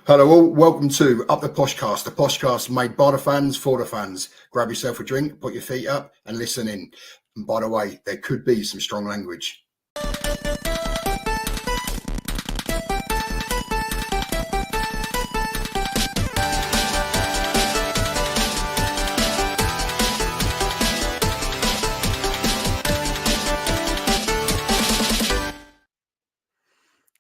Hello all, welcome to Up the Poshcast, the Poshcast made by the fans for the fans. Grab yourself a drink, put your feet up and listen in. And by the way, there could be some strong language.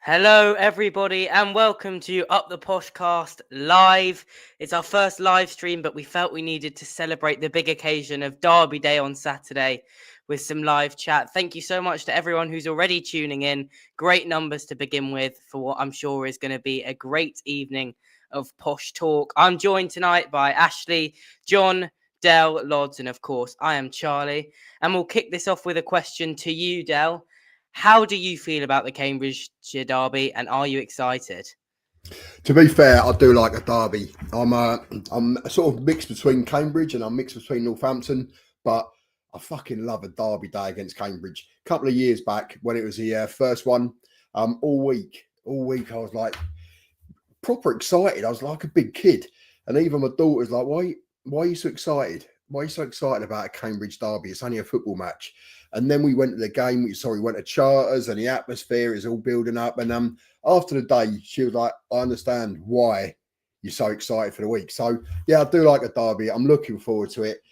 Hello everybody and welcome to Up the Poshcast live. It's our first live stream, but we felt we needed to celebrate the big occasion of Derby Day on Saturday with some live chat. Thank you so much to everyone who's already tuning in. Great numbers to begin with for what I'm sure is going to be a great evening of Posh Talk. I'm joined tonight by Ashley, John, Del, Lods, and of course I am Charlie. And we'll kick this off with a question to you, Del. How do you feel about the Cambridgeshire derby, and are you excited? To be fair, I do like a derby. I'm sort of mixed between Cambridge and I'm mixed between Northampton, but I fucking love a derby day against Cambridge. A couple of years back when it was the first one, all week I was like proper excited. I was like a big kid, and even my daughter's like, "Why are you so excited? Why are you so excited about a Cambridge derby? It's only a football match." And then we went to the game. We went to Charters, and the atmosphere is all building up. And after the day, she was like, "I understand why you're so excited for the week." So yeah, I do like a derby. I'm looking forward to it.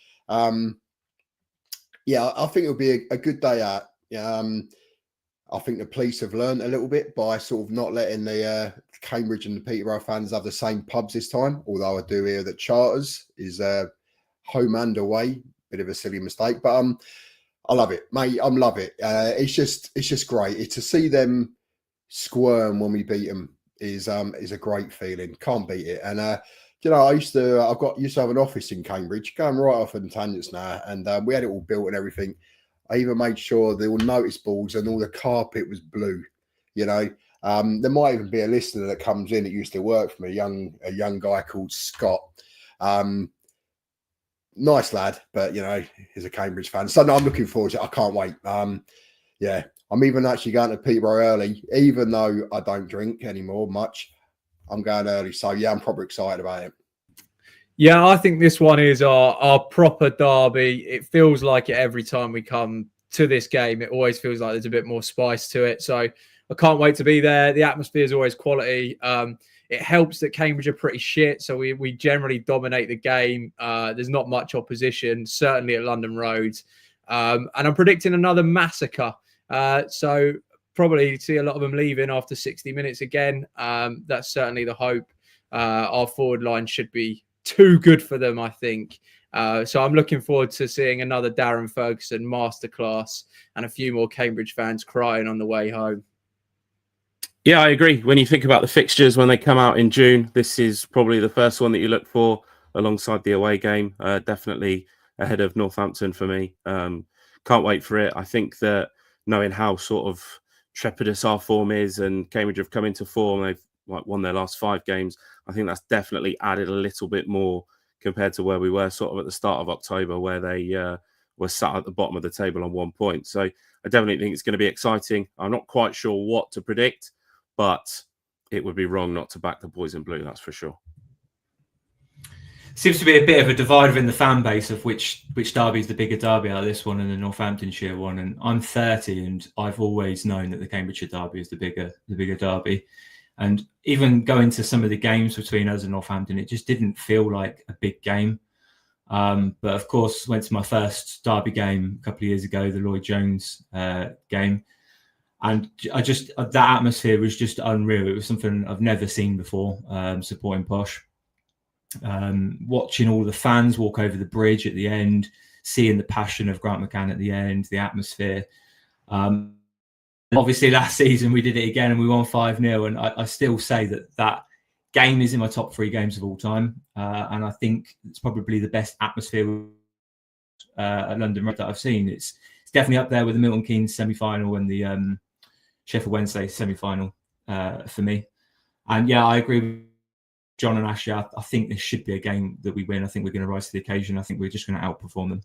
Yeah, I think it'll be a good day out. I think the police have learned a little bit by sort of not letting the Cambridge and the Peterborough fans have the same pubs this time. Although I do hear that Charters is home and away. Bit of a silly mistake, but I love it, mate. I love it. It's just great. It's to see them squirm when we beat them is a great feeling. Can't beat it. And I used to have an office in Cambridge. Going right off on tangents now, and we had it all built and everything. I even made sure there were notice boards and all the carpet was blue. There might even be a listener that comes in that used to work for me, a young guy called Scott. Nice lad, but he's a Cambridge fan. So no, I'm looking forward to it. I can't wait. Yeah, I'm even actually going to Peterborough early, even though I don't drink anymore much. I'm going early, so yeah, I'm probably excited about it. Yeah, I think this one is our proper derby. It feels like it every time we come to this game. It always feels like there's a bit more spice to it. So I can't wait to be there. The atmosphere is always quality. It helps that Cambridge are pretty shit, so we generally dominate the game. There's not much opposition, certainly at London Road. And I'm predicting another massacre. So probably see a lot of them leaving after 60 minutes again. That's certainly the hope. Our forward line should be too good for them, I think. So I'm looking forward to seeing another Darren Ferguson masterclass and a few more Cambridge fans crying on the way home. Yeah, I agree. When you think about the fixtures when they come out in June, this is probably the first one that you look for alongside the away game. Definitely ahead of Northampton for me. Can't wait for it. I think that knowing how sort of trepidous our form is, and Cambridge have come into form, they've won their last 5 games. I think that's definitely added a little bit more compared to where we were sort of at the start of October, where they were sat at the bottom of the table on 1 point. So I definitely think it's going to be exciting. I'm not quite sure what to predict, but it would be wrong not to back the boys in blue, that's for sure. Seems to be a bit of a divide within the fan base of which derby is the bigger derby out of this one and the Northamptonshire one. And I'm 30, and I've always known that the Cambridgeshire derby is the bigger derby. And even going to some of the games between us and Northampton, it just didn't feel like a big game. But of course, went to my first derby game a couple of years ago, the Lloyd Jones game. And that atmosphere was just unreal. It was something I've never seen before, supporting Posh. Watching all the fans walk over the bridge at the end, seeing the passion of Grant McCann at the end, the atmosphere. Obviously, last season we did it again and we won 5-0. And I still say that game is in my top 3 games of all time. And I think it's probably the best atmosphere at London Road that I've seen. It's definitely up there with the Milton Keynes semi-final and the Sheffield Wednesday semi-final for me. And yeah, I agree with John and Ashley. I think this should be a game that we win. I think we're going to rise to the occasion. I think we're just going to outperform them.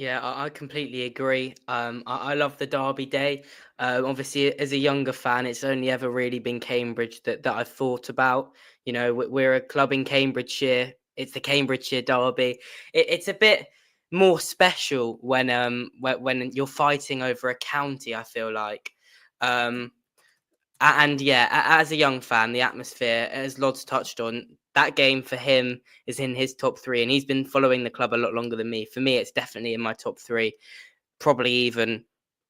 Yeah, I completely agree. I love the Derby Day. Obviously, as a younger fan, it's only ever really been Cambridge that I've thought about. You know, we're a club in Cambridgeshire. It's the Cambridgeshire Derby. It's a bit more special when you're fighting over a county. I feel like, um, and yeah, as a young fan, the atmosphere, as Lod's touched on, that game for him is in his top three, and he's been following the club a lot longer than me. For me, it's definitely in my top three, probably even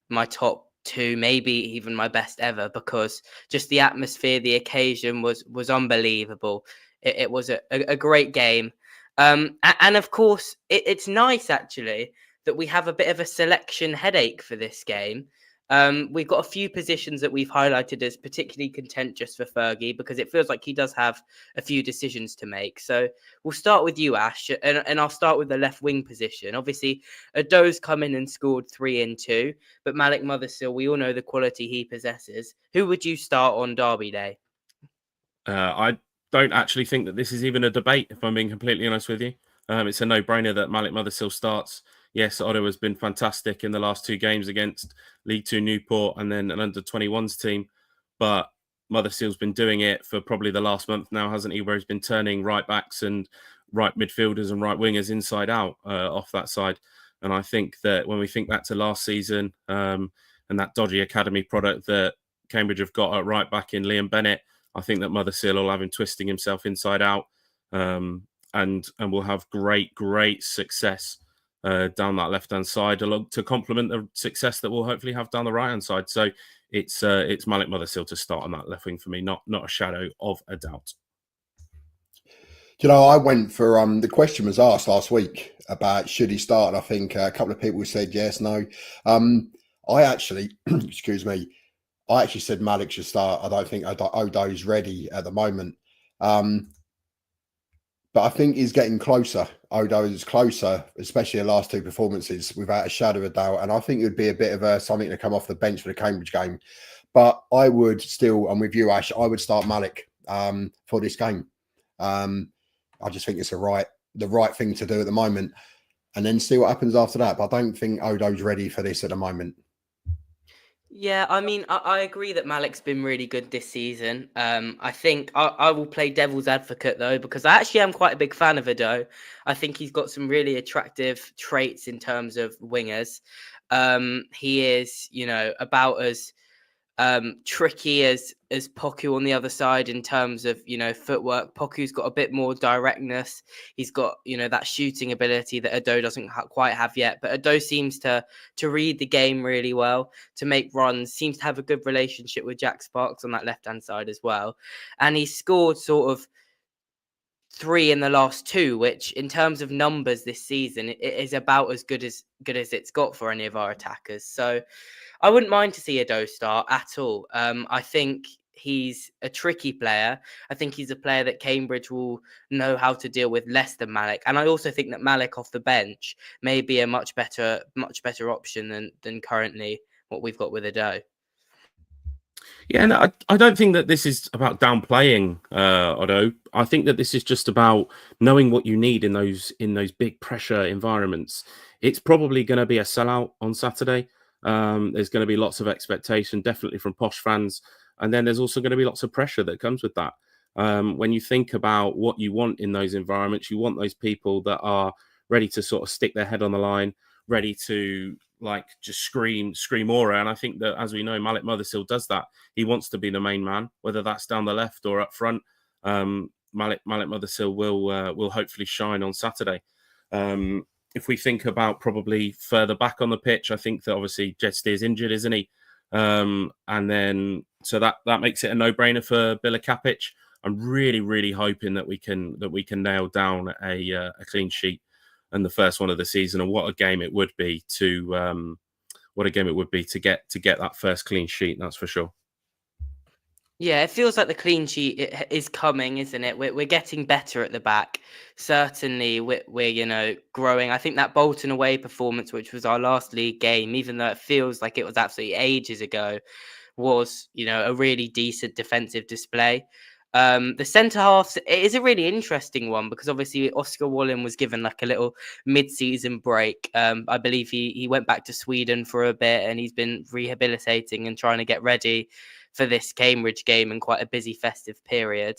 my top two, maybe even my best ever, because just the atmosphere, the occasion was unbelievable. It was a great game. And of course, it's nice actually that we have a bit of a selection headache for this game. We've got a few positions that we've highlighted as particularly contentious for Fergie because it feels like he does have a few decisions to make. So we'll start with you, Ash, and I'll start with the left wing position. Obviously, Ado's come in and scored 3 and 2, but Malik Mothersill, we all know the quality he possesses. Who would you start on Derby Day? I don't actually think that this is even a debate, if I'm being completely honest with you. It's a no-brainer that Malik Mothersill starts. Yes, Otto has been fantastic in the last 2 games against League 2 Newport and then an under-21s team. But Mothersill's been doing it for probably the last month now, hasn't he? Where he's been turning right backs and right midfielders and right wingers inside out off that side. And I think that when we think back to last season and that dodgy academy product that Cambridge have got at right back in Liam Bennett, I think that Mothersill will have him twisting himself inside out and will have great success down that left-hand side along to complement the success that we'll hopefully have down the right-hand side. So it's Malik Mothersill to start on that left wing for me, not a shadow of a doubt. You know, I went for the question was asked last week about should he start, and I think a couple of people said yes, no. I actually, excuse me, I actually said Malik should start. I don't think Odo's ready at the moment. But I think he's getting closer. Odo is closer, especially the last 2 performances, without a shadow of a doubt. And I think it would be a bit of something to come off the bench for the Cambridge game. But I would still, and with you, Ash, I would start Malik for this game. I just think it's the right thing to do at the moment. And then see what happens after that. But I don't think Odo's ready for this at the moment. Yeah, I mean, I agree that Malik's been really good this season. I think I will play devil's advocate, though, because I actually am quite a big fan of Ado. I think he's got some really attractive traits in terms of wingers. He is, about as tricky as Poku on the other side in terms of footwork. Poku's got a bit more directness. He's got that shooting ability that Ado doesn't quite have yet. But Ado seems to read the game really well, to make runs. Seems to have a good relationship with Jack Sparks on that left hand side as well. And he scored sort of 3 in the last 2, which in terms of numbers this season, it is about as good as it's got for any of our attackers. So I wouldn't mind to see Ado start at all. I think he's a tricky player. I think he's a player that Cambridge will know how to deal with less than Malik. And I also think that Malik off the bench may be a much better option than currently what we've got with Ado. Yeah, no, I don't think that this is about downplaying Odo. I think that this is just about knowing what you need in those big pressure environments. It's probably going to be a sellout on Saturday. There's going to be lots of expectation, definitely from Posh fans. And then there's also going to be lots of pressure that comes with that. When you think about what you want in those environments, you want those people that are ready to sort of stick their head on the line, ready to just scream aura. And I think that, as we know, Malik Mothersill does that. He wants to be the main man, whether that's down the left or up front. Malik Mothersill will hopefully shine on Saturday. If we think about probably further back on the pitch, I think that obviously Jed Steer's injured, isn't he? And then so that makes it a no-brainer for Bila Kapic. I'm really hoping that we can nail down a clean sheet and the first one of the season. And what a game it would be to get that first clean sheet. That's for sure. Yeah, it feels like the clean sheet is coming, isn't it? We're getting better at the back. Certainly, we're growing. I think that Bolton away performance, which was our last league game, even though it feels like it was absolutely ages ago, was a really decent defensive display. The centre halves, it is a really interesting one because obviously Oscar Wallen was given like a little mid-season break. I believe he went back to Sweden for a bit and he's been rehabilitating and trying to get ready for this Cambridge game in quite a busy festive period.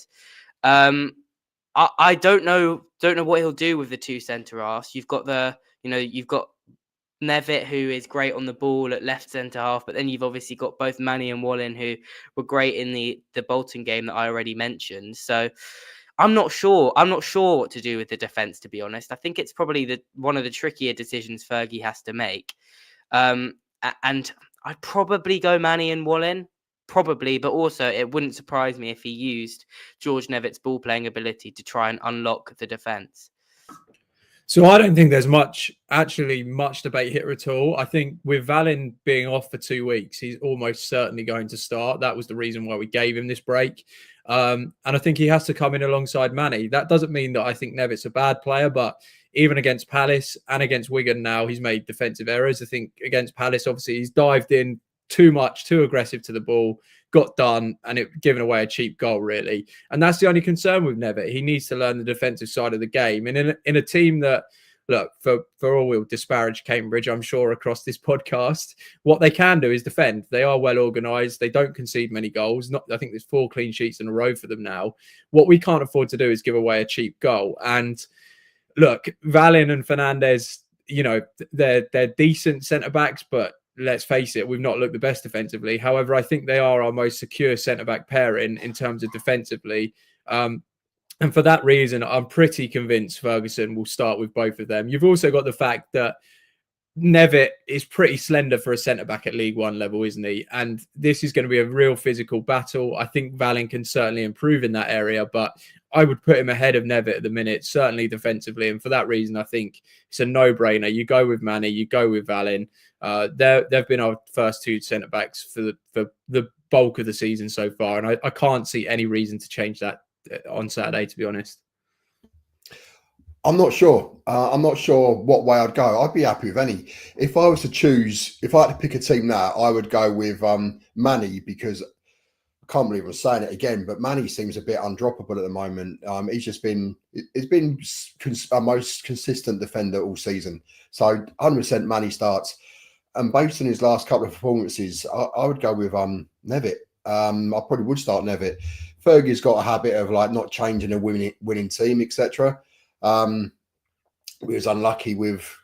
I don't know what he'll do with the two centre halves. You've got Nevitt, who is great on the ball at left centre half, but then you've obviously got both Manny and Wallen, who were great in the Bolton game that I already mentioned. So I'm not sure. I'm not sure what to do with the defence, to be honest. I think it's probably one of the trickier decisions Fergie has to make. And I'd probably go Manny and Wallen, probably, but also it wouldn't surprise me if he used George Nevitt's ball playing ability to try and unlock the defence. So I don't think there's much debate here at all. I think with Valin being off for 2 weeks, he's almost certainly going to start. That was the reason why we gave him this break. And I think he has to come in alongside Manny. That doesn't mean that I think Nevitt's a bad player, but even against Palace and against Wigan now, he's made defensive errors. I think against Palace, obviously, he's dived in too much, too aggressive to the ball, got done, and it given away a cheap goal, really. And that's the only concern with Nevitt. He needs to learn the defensive side of the game. And in a team that, look, for all we'll disparage Cambridge, I'm sure, across this podcast, what they can do is defend. They are well organised. They don't concede many goals. I think there's 4 clean sheets in a row for them now. What we can't afford to do is give away a cheap goal. And look, Valin and Fernandez, they're decent centre-backs, but let's face it, we've not looked the best defensively. However, I think they are our most secure centre-back pairing in terms of defensively. And for that reason, I'm pretty convinced Ferguson will start with both of them. You've also got the fact that Nevitt is pretty slender for a centre-back at League One level, isn't he? And this is going to be a real physical battle. I think Valin can certainly improve in that area, but I would put him ahead of Nevitt at the minute, certainly defensively. And for that reason, I think it's a no-brainer. You go with Manny, you go with Valin. They've been our first 2 centre-backs for the bulk of the season so far. And I can't see any reason to change that on Saturday, to be honest. I'm not sure. I'm not sure what way I'd go. I'd be happy with any. If I was to choose, if I had to pick a team now, I would go with Manny, because I can't believe I'm saying it again, but Manny seems a bit undroppable at the moment. He's been our most consistent defender all season. So 100% Manny starts. And based on his last couple of performances, I would go with Nevitt. I probably would start Nevitt. Fergie's got a habit of like not changing a winning team, etc. We was unlucky with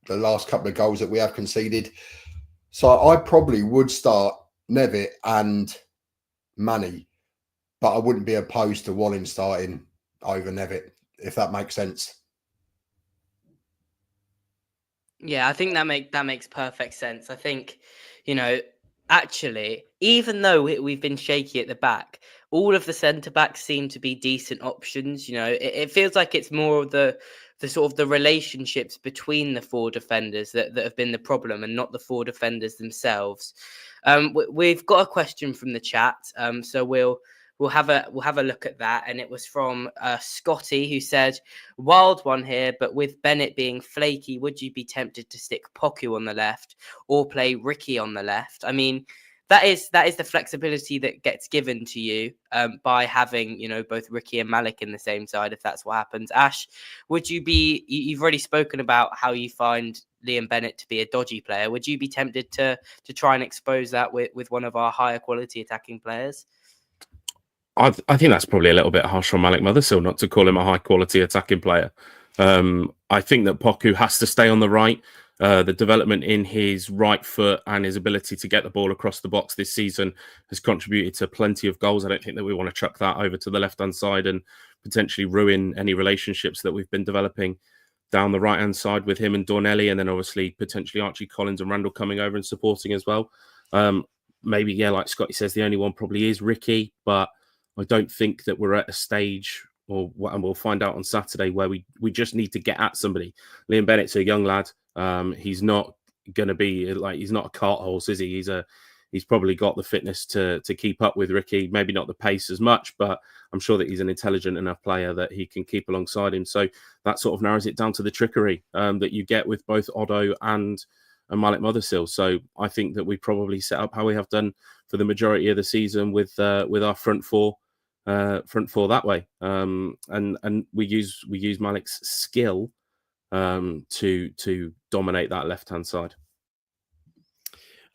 the last couple of goals that we have conceded. So I probably would start Nevitt and Manny, but I wouldn't be opposed to Wallen starting over Nevitt, if that makes sense. Yeah, I think that makes perfect sense. I think, actually, even though we've been shaky at the back, all of the centre backs seem to be decent options. It feels like it's more of the sort of the relationships between the 4 defenders that have been the problem, and not the 4 defenders themselves. We've got a question from the chat, so we'll have a look at that. And it was from Scotty, who said, "Wild one here, but with Bennett being flaky, would you be tempted to stick Poku on the left or play Ricky on the left?" I mean, that is the flexibility that gets given to you by having both Ricky and Malik in the same side, if that's what happens. Ash, would you be? You've already spoken about how you find Liam Bennett to be a dodgy player. Would you be tempted to try and expose that with one of our higher quality attacking players? I think that's probably a little bit harsh on Malik Mothersill not to call him a high quality attacking player. I think that Poku has to stay on the right. The development in his right foot and his ability to get the ball across the box this season has contributed to plenty of goals. I don't think that we want to chuck that over to the left-hand side and potentially ruin any relationships that we've been developing down the right-hand side with him and Dornelli, and then obviously potentially Archie Collins and Randall coming over and supporting as well. Maybe, yeah, like Scotty says, the only one probably is Ricky, but I don't think that we're at a stage, and we'll find out on Saturday, where we just need to get at somebody. Liam Bennett's a young lad. He's not going to be he's not a cart horse, is he? He's probably got the fitness to keep up with Ricky. Maybe not the pace as much, but I'm sure that he's an intelligent enough player that he can keep alongside him. So that sort of narrows it down to the trickery that you get with both Odo and Malik Mothersill. So I think that we probably set up how we have done for the majority of the season with our front 4. front four that way. And we use Malik's skill to dominate that left hand side.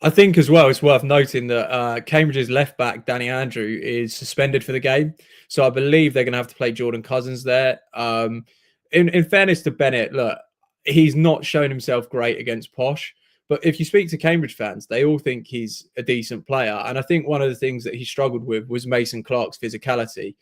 I think as well, it's worth noting that Cambridge's left back, Danny Andrew, is suspended for the game. So I believe they're going to have to play Jordan Cousins there. In fairness to Bennett, look, he's not shown himself great against Posh. But if you speak to Cambridge fans, they all think he's a decent player. And I think one of the things that he struggled with was Mason Clark's physicality.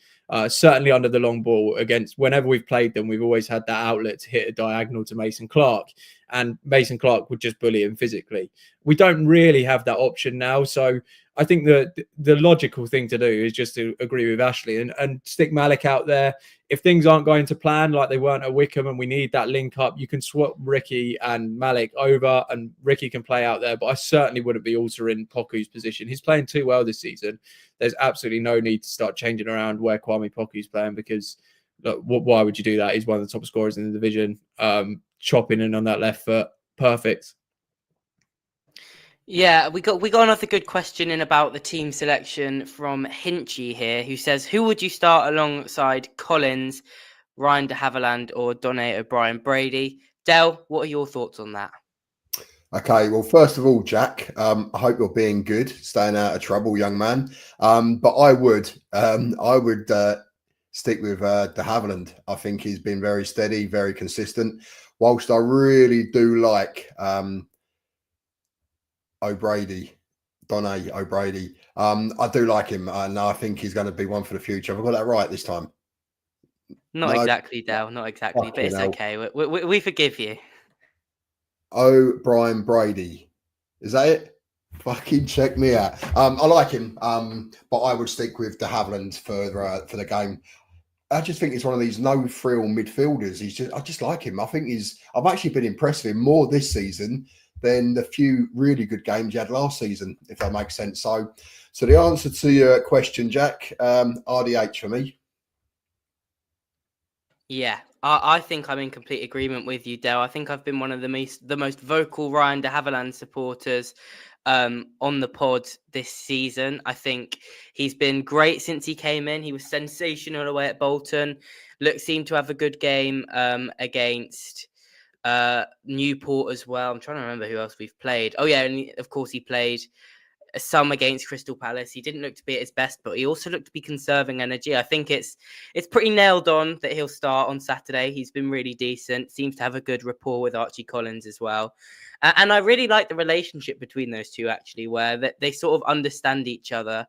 Certainly under the long ball against, whenever we've played them, we've always had that outlet to hit a diagonal to Mason Clark. And Mason Clark would just bully him physically. We don't really have that option now. So I think the logical thing to do is just to agree with Ashley and stick Malik out there. If things aren't going to plan like they weren't at Wickham and we need that link up, you can swap Ricky and Malik over and Ricky can play out there. But I certainly wouldn't be altering Poku's position. He's playing too well this season. There's absolutely no need to start changing around where Kwame Poku's playing because look, why would you do that? He's one of the top scorers in the division. Chopping in on that left foot. Perfect. Yeah, we got another good question in about the team selection from Hinchy here, who says, who would you start alongside Collins, Ryan de Havilland or Donny O'Brien Brady? Del, what are your thoughts on that? Okay, well, first of all, Jack, I hope you're being good, staying out of trouble, young man. But I would stick with de Havilland. I think he's been very steady, very consistent. Whilst I really do like Donny O'Brady. I do like him, and I think he's going to be one for the future. Have I got that right this time? Not exactly, Del. Not exactly, but it's okay. We forgive you. O'Brien Brady. Is that it? Fucking check me out. I like him, but I would stick with de Havilland for the game. I just think he's one of these no-frill midfielders. I just like him. I've actually been impressed with him more this season than the few really good games he had last season, if that makes sense. So the answer to your question, Jack, RDH for me. Yeah, I think I'm in complete agreement with you, Del. I think I've been one of the most vocal Ryan de Havilland supporters on the pod this season. I think he's been great since he came in. He was sensational away at Bolton. Seemed to have a good game against Newport as well. I'm trying to remember who else we've played. Oh yeah, and of course he played some against Crystal Palace. He didn't look to be at his best, but he also looked to be conserving energy. I think it's pretty nailed on that he'll start on Saturday. He's been really decent. Seems to have a good rapport with Archie Collins as well. And I really like the relationship between those two, actually, where they sort of understand each other.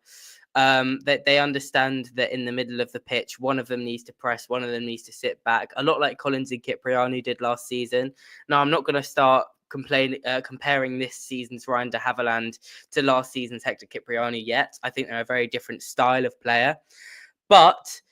That they understand that in the middle of the pitch, one of them needs to press, one of them needs to sit back. A lot like Collins and Cipriani did last season. Now, I'm not going to start comparing this season's Ryan de Havilland to last season's Hector Cipriani yet. I think they're a very different style of player. But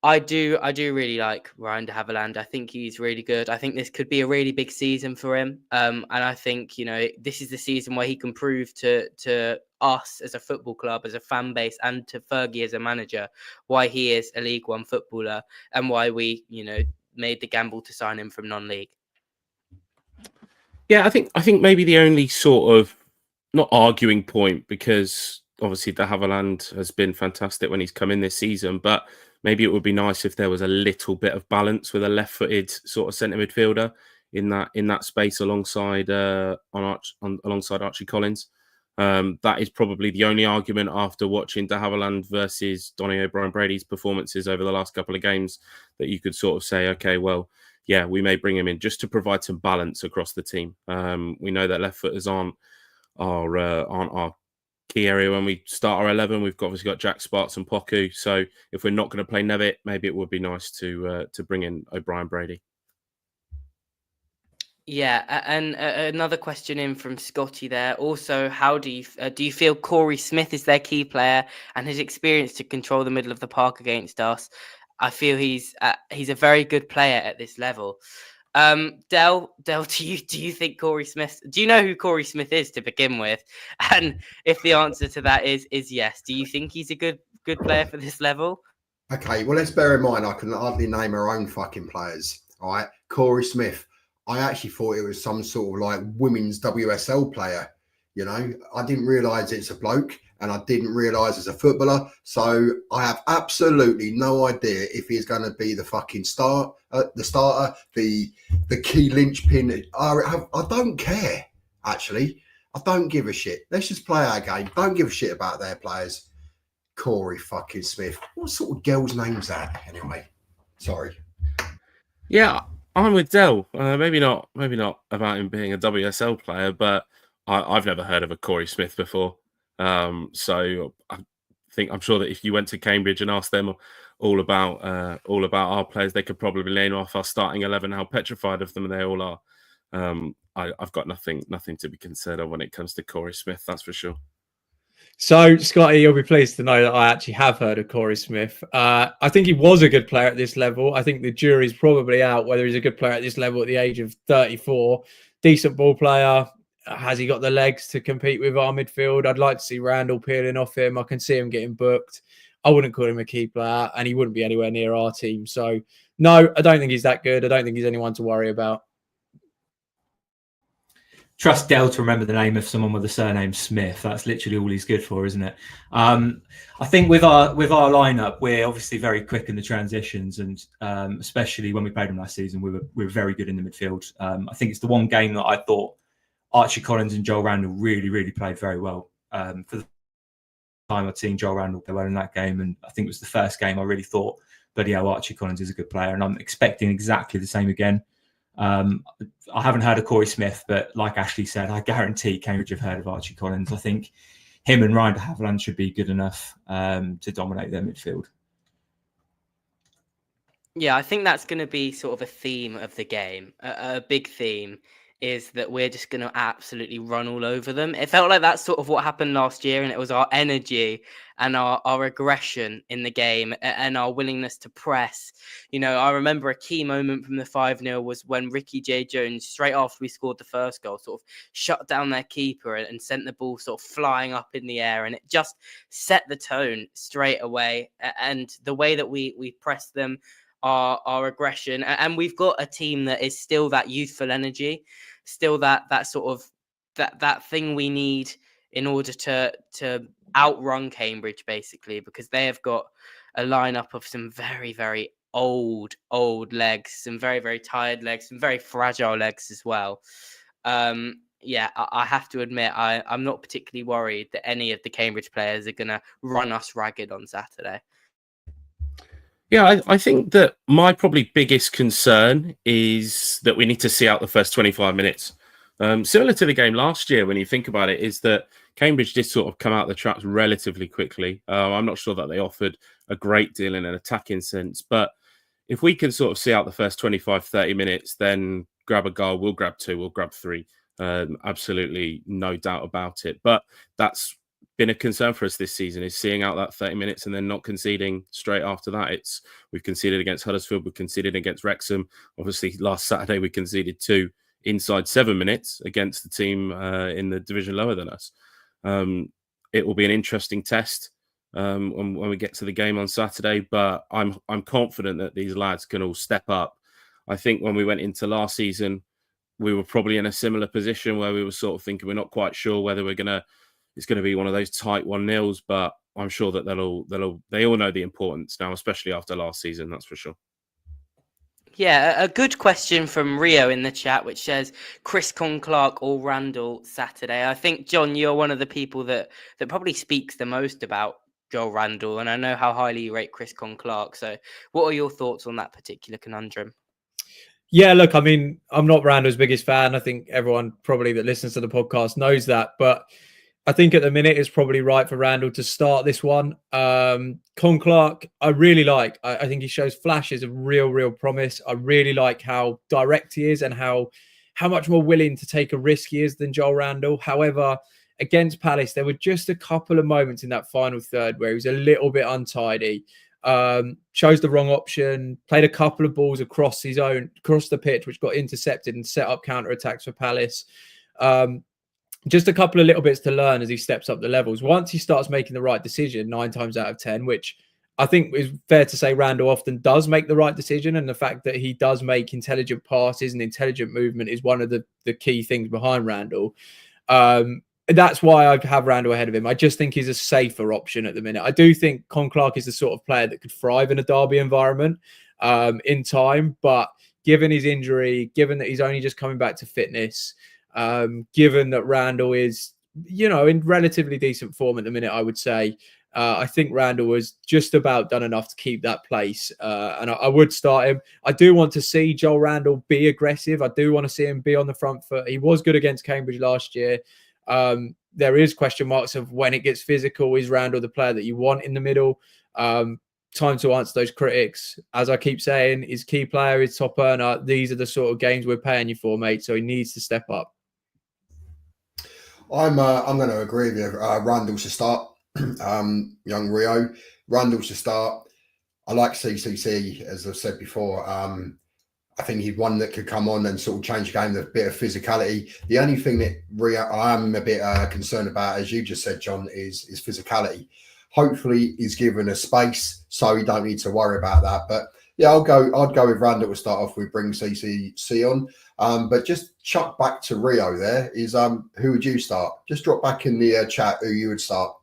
I do really like Ryan de Havilland. I think he's really good. I think this could be a really big season for him. And I think, this is the season where he can prove to us as a football club, as a fan base, and to Fergie as a manager, why he is a League One footballer and why we, made the gamble to sign him from non-league. Yeah, I think maybe the only sort of not arguing point, because obviously de Havilland has been fantastic when he's come in this season, but maybe it would be nice if there was a little bit of balance with a left-footed sort of centre midfielder in that space alongside alongside Archie Collins. That is probably the only argument after watching de Havilland versus Donny O'Brien Brady's performances over the last couple of games that you could sort of say, okay, well, yeah, we may bring him in just to provide some balance across the team. We know that left footers aren't our key area when we start our 11. We've obviously got Jack Sparks and Poku. So if we're not going to play Nevitt, maybe it would be nice to bring in O'Brien Brady. Yeah, and another question in from Scotty there. Also, how do you feel Corey Smith is their key player and his experience to control the middle of the park against us? I feel he's a very good player at this level. Del, do you think Corey Smith? Do you know who Corey Smith is to begin with? And if the answer to that is yes, do you think he's a good player for this level? Okay, well, let's bear in mind I can hardly name our own fucking players. All right, Corey Smith. I actually thought it was some sort of like women's WSL player. I didn't realise it's a bloke. and I didn't realise as a footballer. So I have absolutely no idea if he's going to be the fucking starter, the key linchpin. I don't care, actually. I don't give a shit. Let's just play our game. Don't give a shit about their players. Corey fucking Smith. What sort of girl's name's that, anyway? Sorry. Yeah, I'm with Del. Maybe not about him being a WSL player, but I've never heard of a Corey Smith before. So I'm sure that if you went to Cambridge and asked them all about our players, they could probably name off our starting 11, how petrified of them they all are. I've got nothing to be concerned of when it comes to Corey Smith, that's for sure. So, Scotty, you'll be pleased to know that I actually have heard of Corey Smith. I think he was a good player at this level. I think the jury's probably out whether he's a good player at this level at the age of 34. Decent ball player. Has he got the legs to compete with our midfield? I'd like to see Randall peeling off him. I can see him getting booked. I wouldn't call him a key player, and he wouldn't be anywhere near our team. So, no, I don't think he's that good. I don't think he's anyone to worry about. Trust Del to remember the name of someone with the surname Smith. That's literally all he's good for, isn't it? I think with our lineup, we're obviously very quick in the transitions, and especially when we played them last season, we were very good in the midfield. I think it's the one game that I thought Archie Collins and Joel Randall really played very well. For the time I'd seen Joel Randall play well in that game, and I think it was the first game I really thought, bloody hell, Archie Collins is a good player, and I'm expecting exactly the same again. I haven't heard of Corey Smith, but like Ashley said, I guarantee Cambridge have heard of Archie Collins. I think him and Ryan de Havilland should be good enough to dominate their midfield. Yeah, I think that's going to be sort of a theme of the game. A big theme is that we're just going to absolutely run all over them. It felt like that's sort of what happened last year, and it was our energy and our aggression in the game and our willingness to press. You know, I remember a key moment from the 5-0 was when Ricky J. Jones, straight after we scored the first goal, sort of shut down their keeper and sent the ball sort of flying up in the air, and it just set the tone straight away. And the way that we pressed them, our aggression, and we've got a team that is still that youthful energy, still that sort of that thing we need in order to outrun Cambridge, basically, because they have got a lineup of some very old legs, some very tired legs, some very fragile legs as well. Yeah, I have to admit, I'm not particularly worried that any of the Cambridge players are going to run us ragged on Saturday. Yeah, I think that my probably biggest concern is that we need to see out the first 25 minutes. Similar to the game last year, when you think about it, is that Cambridge did sort of come out the traps relatively quickly. I'm not sure that they offered a great deal in an attacking sense, but if we can sort of see out the first 25, 30 minutes, then grab a goal, we'll grab 2, we'll grab 3. Absolutely no doubt about it. But that's been a concern for us this season, is seeing out that 30 minutes and then not conceding straight after that. We've conceded against Huddersfield, we've conceded against Wrexham. Obviously, last Saturday we conceded 2 inside 7 minutes against the team in the division lower than us. It will be an interesting test when we get to the game on Saturday, but I'm confident that these lads can all step up. I think when we went into last season, we were probably in a similar position where we were sort of thinking we're not quite sure whether it's going to be one of those tight 1-0s, but I'm sure that they all know the importance now, especially after last season, that's for sure. Yeah, a good question from Rio in the chat, which says Chris Clark or Randall Saturday. I think, John, you're one of the people that probably speaks the most about Joel Randall, and I know how highly you rate Chris Clark. So what are your thoughts on that particular conundrum? Yeah, look, I mean, I'm not Randall's biggest fan. I think everyone probably that listens to the podcast knows that, but I think at the minute it's probably right for Randall to start this one. Clark, I really like. I think he shows flashes of real promise. I really like how direct he is and how much more willing to take a risk he is than Joel Randall. However, against Palace, there were just a couple of moments in that final third where he was a little bit untidy. Chose the wrong option, played a couple of balls across the pitch, which got intercepted and set up counter-attacks for Palace. Just a couple of little bits to learn as he steps up the levels. Once he starts making the right decision 9 times out of 10, which I think is fair to say Randall often does make the right decision, and the fact that he does make intelligent passes and intelligent movement is one of the key things behind Randall. that's why I have Randall ahead of him. I just think he's a safer option at the minute. I do think Con Clark is the sort of player that could thrive in a derby environment in time, but given his injury, given that he's only just coming back to fitness, given that Randall is, in relatively decent form at the minute, I would say, I think Randall was just about done enough to keep that place. And I would start him. I do want to see Joel Randall be aggressive. I do want to see him be on the front foot. He was good against Cambridge last year. There is question marks of when it gets physical. Is Randall the player that you want in the middle? Time to answer those critics. As I keep saying, his key player, his top earner. These are the sort of games we're paying you for, mate. So he needs to step up. I'm going to agree with you. Randall should start. Young Rio, Randall should start. I like CCC, as I've said before. I think he's one that could come on and sort of change the game with a bit of physicality. The only thing that I am a bit concerned about, as you just said, John, is physicality. Hopefully he's given a space so he don't need to worry about that. But yeah, I'd go with Randall to start off with, bring CCC on. But just chuck back to Rio there is who would you start? Just drop back in the chat who you would start.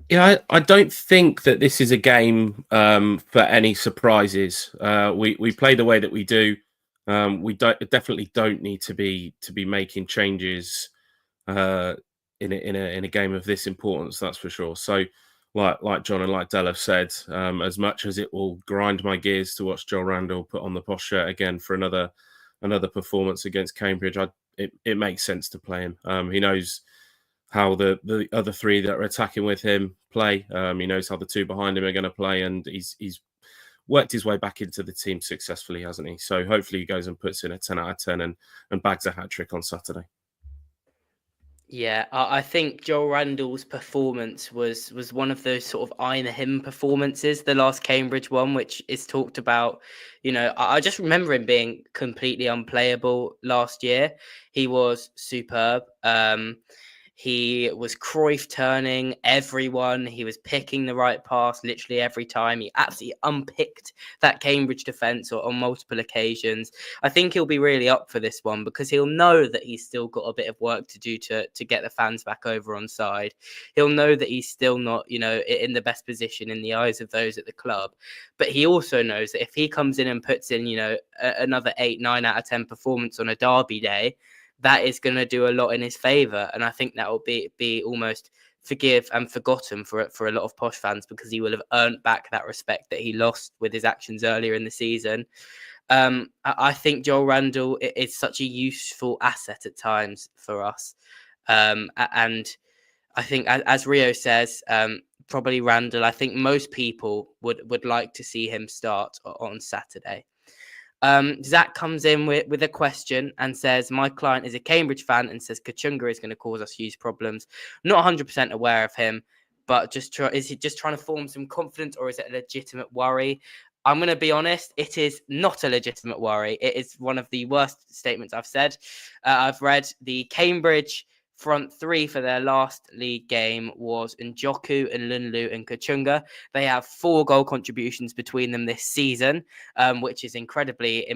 Yeah, I don't think that this is a game for any surprises. We play the way that we do. We definitely don't need to be making changes in a game of this importance. That's for sure. So, like John and like Del have said, as much as it will grind my gears to watch Joel Randall put on the posh shirt again for another performance against Cambridge, it makes sense to play him. He knows how the other three that are attacking with him play. He knows how the two behind him are going to play, and he's worked his way back into the team successfully, hasn't he? So hopefully he goes and puts in a 10 out of 10 and bags a hat-trick on Saturday. Yeah, I think Joel Randall's performance was one of those sort of I know him performances, the last Cambridge one, which is talked about. I just remember him being completely unplayable last year. He was superb. He was Cruyff turning everyone. He was picking the right pass literally every time. He absolutely unpicked that Cambridge defence on multiple occasions. I think he'll be really up for this one because he'll know that he's still got a bit of work to do to get the fans back over on side. He'll know that he's still not, in the best position in the eyes of those at the club. But he also knows that if he comes in and puts in, another 8, 9 out of 10 performance on a derby day, that is going to do a lot in his favour. And I think that will be almost forgive and forgotten for a lot of Posh fans because he will have earned back that respect that he lost with his actions earlier in the season. I think Joel Randall is such a useful asset at times for us. And I think, as Rio says, probably Randall, I think most people would like to see him start on Saturday. Zach comes in with a question and says, my client is a Cambridge fan and says Kachunga is going to cause us huge problems. Not 100% aware of him, but is he just trying to form some confidence or is it a legitimate worry? I'm going to be honest, it is not a legitimate worry. It is one of the worst statements I've said. I've read the Cambridge front three for their last league game was Njoku and Lunlu and Kachunga. They have 4 goal contributions between them this season, which is incredibly,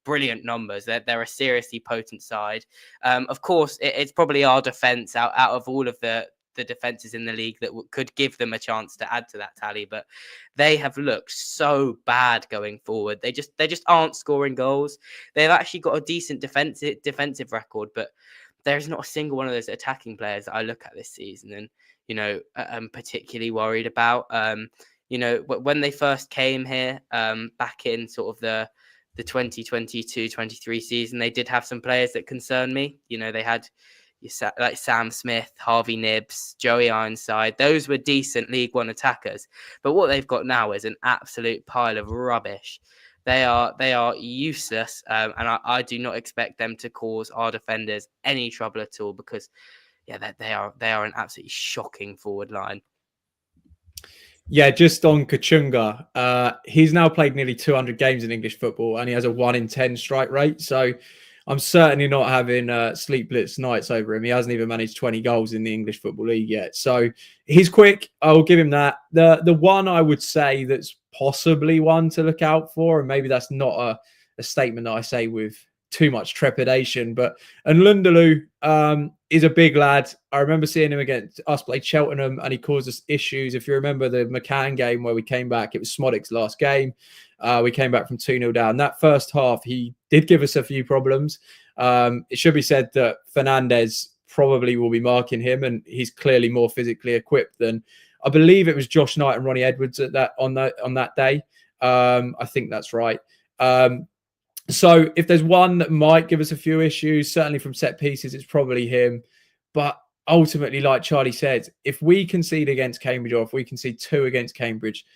brilliant numbers. They're a seriously potent side. Of course, it's probably our defence out of all of the defences in the league that could give them a chance to add to that tally, but they have looked so bad going forward. They just aren't scoring goals. They've actually got a decent defensive record, but there's not a single one of those attacking players that I look at this season and, I'm particularly worried about. When they first came here back in sort of the 2022-23 season, they did have some players that concerned me. They had like Sam Smith, Harvey Nibbs, Joey Ironside. Those were decent League One attackers. But what they've got now is an absolute pile of rubbish. They are useless, and I do not expect them to cause our defenders any trouble at all because, they are an absolutely shocking forward line. Yeah, just on Kachunga, he's now played nearly 200 games in English football and he has a 1 in 10 strike rate. So I'm certainly not having sleepless nights over him. He hasn't even managed 20 goals in the English Football League yet. So he's quick. I'll give him that. The one I would say that's possibly one to look out for, and maybe that's not a statement that I say with too much trepidation. And Lundaloo is a big lad. I remember seeing him against us play Cheltenham, and he caused us issues. If you remember the McCann game where we came back, it was Smodic's last game. We came back from 2-0 down. That first half, he did give us a few problems. It should be said that Fernandez probably will be marking him, and he's clearly more physically equipped than, I believe it was Josh Knight and Ronnie Edwards on that day. I think that's right. So if there's one that might give us a few issues, certainly from set pieces, it's probably him. But ultimately, like Charlie said, if we concede against Cambridge, or if we concede 2 against Cambridge,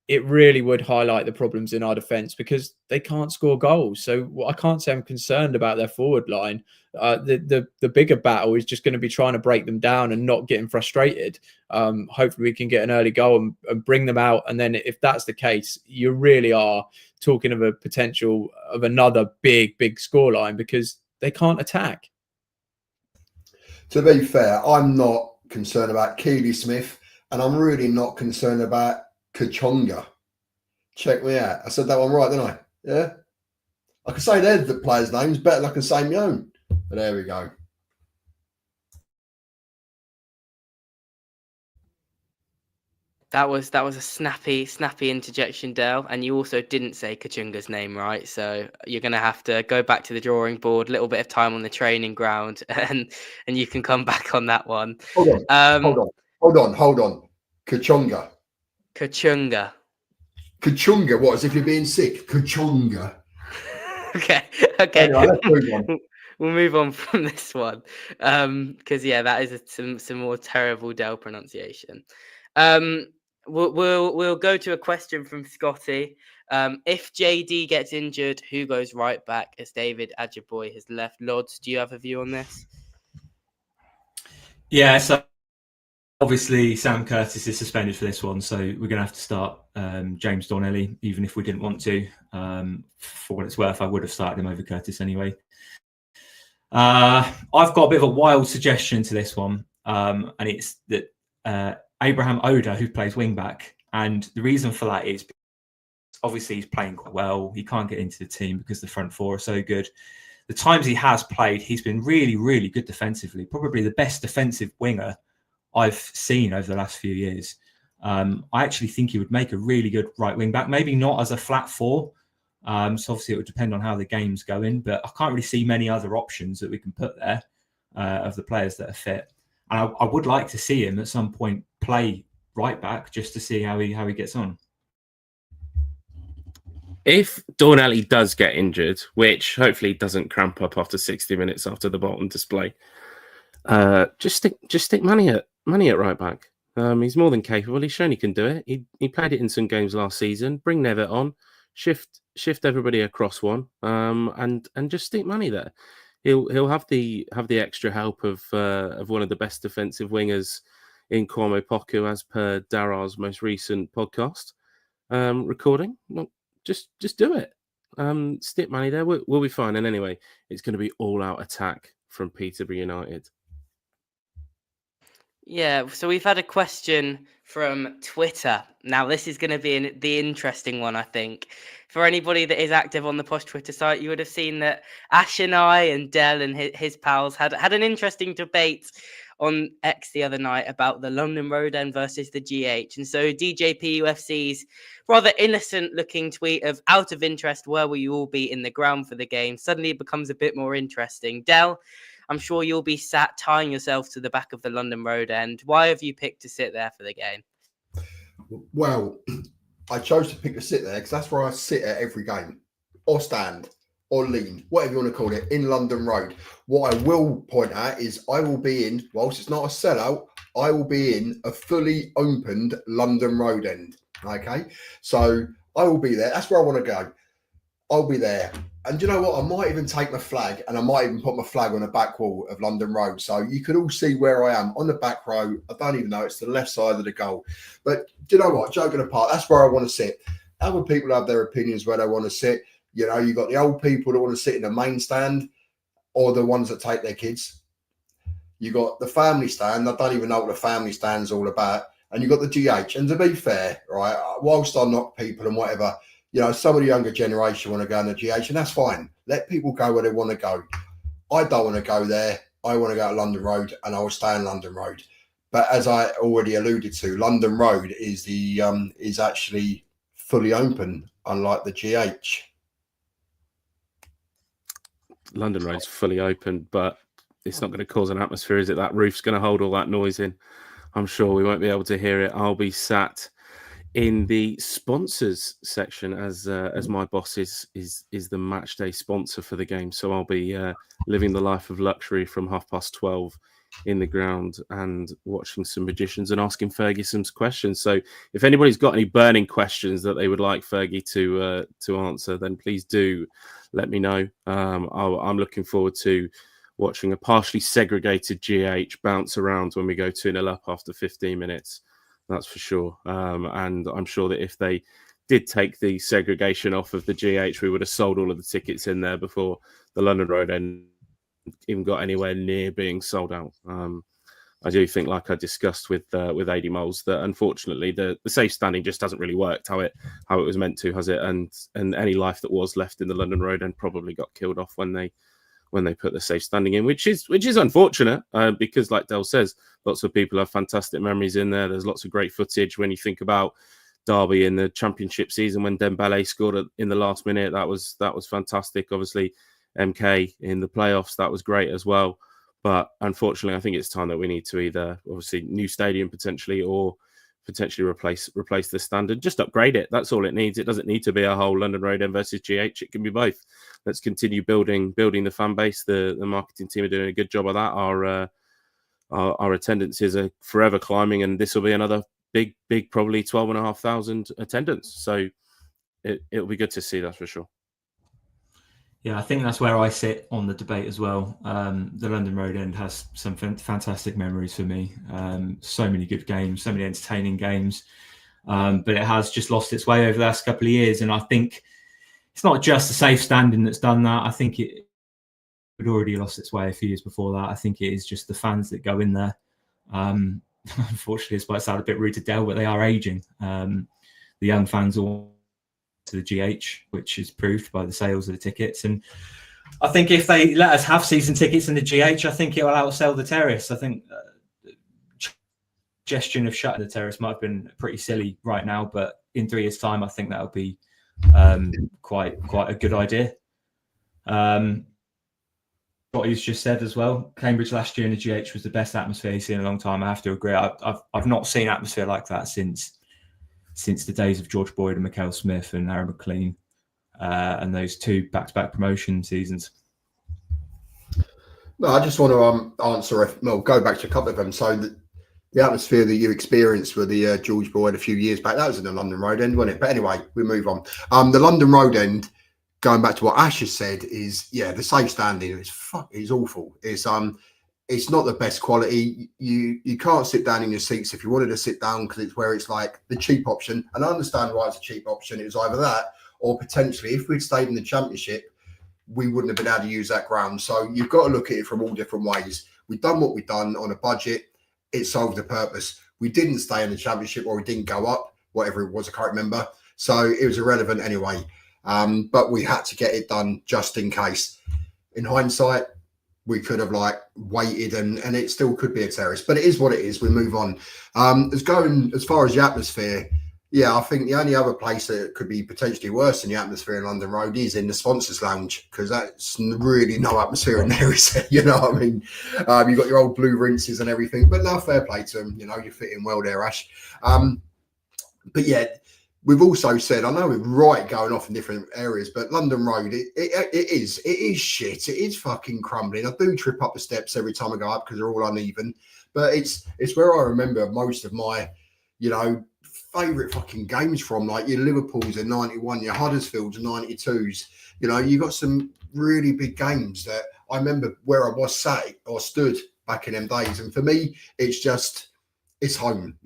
it really would highlight the problems in our defence, because they can't score goals. So I can't say I'm concerned about their forward line. The bigger battle is just going to be trying to break them down and not getting frustrated. Hopefully we can get an early goal and bring them out. And then if that's the case, you really are talking of a potential of another big scoreline, because they can't attack. To be fair, I'm not concerned about Keely Smith, and I'm really not concerned about Kachonga. Check me out. I said that one right, didn't I? Yeah. I can say they're the players' names better than I can say my own. But there we go. That was a snappy interjection, Dale. And you also didn't say Kachunga's name right. So you're going to have to go back to the drawing board, a little bit of time on the training ground, and you can come back on that one. Hold on. Kachonga. Kachunga, what? As if you're being sick? Kachunga. Okay. Anyway, let's move on. We'll move on from this one, because that is some more terrible Dell pronunciation. We'll go to a question from Scotty. If JD gets injured, who goes right back as David Ajiboye has left? Lods, do you have a view on this? Yeah, so obviously Sam Curtis is suspended for this one, so we're going to have to start James Donnelly, even if we didn't want to. For what it's worth, I would have started him over Curtis anyway. I've got a bit of a wild suggestion to this one, and it's that Abraham Oda, who plays wing back, and the reason for that is obviously he's playing quite well. He can't get into the team because the front four are so good. The times he has played, he's been really, really good defensively. Probably the best defensive winger I've seen over the last few years. I actually think he would make a really good right wing back. Maybe not as a flat four. So obviously it would depend on how the game's going, but I can't really see many other options that we can put there of the players that are fit. And I would like to see him at some point play right back just to see how he gets on. If Donnelly does get injured, which hopefully doesn't cramp up after 60 minutes after the Bolton display, just stick Manny at right back. He's more than capable. He's shown he can do it. He played it in some games last season. Bring Nevitt on, shift everybody across one, and just stick Manny there. He'll have the extra help of one of the best defensive wingers in Kwame Poku, as per Dara's most recent podcast recording. Well, just do it. Stick Manny there. We'll be fine. And anyway, it's going to be all out attack from Peterborough United. Yeah, so we've had a question from Twitter. Now, this is going to be the interesting one, I think. For anybody that is active on the Posh Twitter site, you would have seen that Ash and I and Dell and his pals had an interesting debate on X the other night about the London Road End versus the GH. And so DJP UFC's rather innocent-looking tweet of out of interest, where will you all be in the ground for the game, suddenly becomes a bit more interesting. Dell, I'm sure you'll be sat tying yourself to the back of the London Road End. Why have you picked to sit there for the game? Well, I chose to pick to sit there because that's where I sit at every game, or stand, or lean, whatever you want to call it, in London Road. What I will point out is I will be in, whilst it's not a sellout, I will be in a fully opened London Road End. Okay, so I will be there. That's where I want to go. I'll be there. And you know what? I might even take my flag, and I might even put my flag on the back wall of London Road. So you can all see where I am on the back row. I don't even know. It's the left side of the goal. But do you know what? Joking apart, that's where I want to sit. Other people have their opinions where they want to sit. You know, you've got the old people that want to sit in the main stand, or the ones that take their kids. You got the family stand. I don't even know what the family stand's all about. And you've got the GH. And to be fair, right, whilst I knock people and whatever, you know, some of the younger generation want to go in the GH, and that's fine. Let people go where they want to go. I don't want to go there. I want to go to London Road, and I will stay in London Road. But as I already alluded to, London Road is actually fully open, unlike the GH. London Road's fully open, but it's not going to cause an atmosphere, is it? That roof's going to hold all that noise in. I'm sure we won't be able to hear it. I'll be sat in the sponsors section as my boss is the match day sponsor for the game, so I'll be living the life of luxury from 12:30 in the ground and watching some magicians and asking Fergie some questions. So if anybody's got any burning questions that they would like Fergie to answer, then please do let me know. I'm looking forward to watching a partially segregated GH bounce around when we go 2-0 up after 15 minutes. That's for sure. And I'm sure that if they did take the segregation off of the GH, we would have sold all of the tickets in there before the London Road end even got anywhere near being sold out. I do think, like I discussed with AD Moles, that unfortunately the safe standing just hasn't really worked how it was meant to, has it? And any life that was left in the London Road end probably got killed off when they put the safe standing in, which is unfortunate because, like Del says, lots of people have fantastic memories in there. There's lots of great footage when you think about Derby in the Championship season when Dembele scored in the last minute. That was fantastic. Obviously, MK in the playoffs, that was great as well. But unfortunately, I think it's time that we need to either obviously new stadium potentially or potentially replace the standard. Just upgrade it. That's all it needs. It doesn't need to be a whole London Road end versus GH. It can be both. Let's continue building the fan base. The marketing team are doing a good job of that. Our attendances are forever climbing, and this will be another big probably 12,500 attendance. So it'll be good to see, that's for sure. Yeah, I think that's where I sit on the debate as well. The London Road end has some fantastic memories for me. So many good games, so many entertaining games. But it has just lost its way over the last couple of years. And I think it's not just the safe standing that's done that. I think it had already lost its way a few years before that. I think it is just the fans that go in there. Unfortunately, this might sound a bit rude to Del, but they are aging. The young fans all to the GH, which is proved by the sales of the tickets. And I think if they let us have season tickets in the GH, I think it will outsell the Terrace. I think suggestion of shutting the Terrace might have been pretty silly right now, but in 3 years' time, I think that would be quite a good idea. What he's just said as well, Cambridge last year in the GH was the best atmosphere he's seen in a long time. I have to agree. I've not seen atmosphere like that since the days of George Boyd and Michael Smith and Aaron McLean and those 2 back-to-back promotion seasons. No, I just want to answer. Go back to a couple of them. So the atmosphere that you experienced with the George Boyd a few years back, that was in the London Road end, wasn't it? But anyway, we move on. The London Road end, going back to what Ash has said, is the safe standing is awful. It's not the best quality. You can't sit down in your seats if you wanted to sit down because it's where it's like the cheap option. And I understand why it's a cheap option. It was either that or potentially if we'd stayed in the Championship, we wouldn't have been able to use that ground. So you've got to look at it from all different ways. We've done what we've done on a budget. It solved the purpose. We didn't stay in the Championship or we didn't go up, whatever it was, I can't remember. So it was irrelevant anyway. But we had to get it done just in case. In hindsight, we could have waited and it still could be a terrace, but it is what it is. We move on. As far as the atmosphere, I think the only other place that could be potentially worse than the atmosphere in London Road is in the sponsors lounge, because that's really no atmosphere in there, is it? You know what I mean? You've got your old blue rinses and everything, but no, fair play to them. You know, you're fitting well there, Ash. But yeah, we've also said, I know we're right going off in different areas, but London Road, it is shit. It is fucking crumbling. I do trip up the steps every time I go up because they're all uneven, but it's where I remember most of my, favourite fucking games from, like your Liverpools in 91, your Huddersfields in 92s. You got some really big games that I remember where I was sat or stood back in them days. And for me, it's home,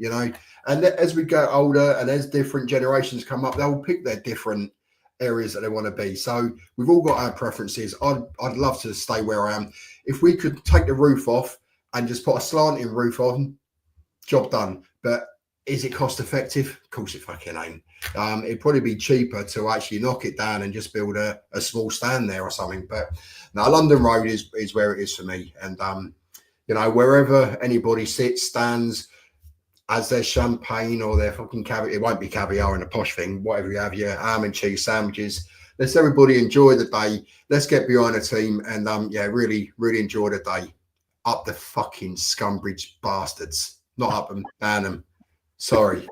And as we get older and as different generations come up, they'll pick their different areas that they want to be. So we've all got our preferences. I'd love to stay where I am. If we could take the roof off and just put a slanting roof on, job done. But Is it cost effective? Of course it fucking ain't. It'd probably be cheaper to actually knock it down and just build a small stand there or something. But now London Road is where it is for me. And you know, wherever anybody sits, stands, as their champagne or their fucking caviar, it won't be caviar in a posh thing, whatever you have, your ham and cheese sandwiches. Let's everybody enjoy the day. Let's get behind the team and yeah, really, really enjoy the day. Up the fucking Scumbridge bastards. Not up them, down them. Sorry.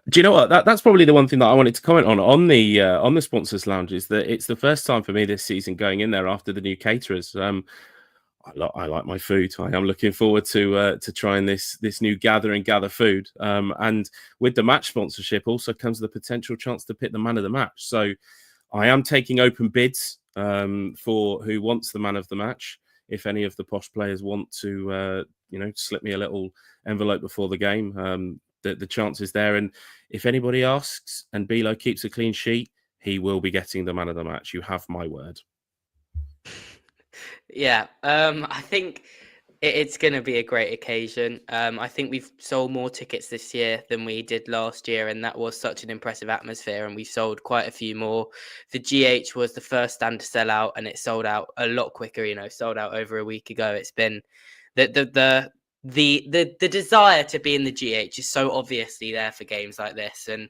Do you know what? That's probably the one thing that I wanted to comment on the sponsors lounge is that it's the first time for me this season going in there after the new caterers. I like my food. I am looking forward to trying this new gather food. And with the match sponsorship also comes the potential chance to pick the man of the match. So I am taking open bids for who wants the man of the match. If any of the posh players want to, slip me a little envelope before the game, the chance is there. And if anybody asks and Bilo keeps a clean sheet, he will be getting the man of the match. You have my word. Yeah, I think it's going to be a great occasion. I think we've sold more tickets this year than we did last year, and that was such an impressive atmosphere, and we sold quite a few more. The GH was the first stand to sell out, and it sold out a lot quicker, sold out over a week ago. It's been the desire to be in the GH is so obviously there for games like this, and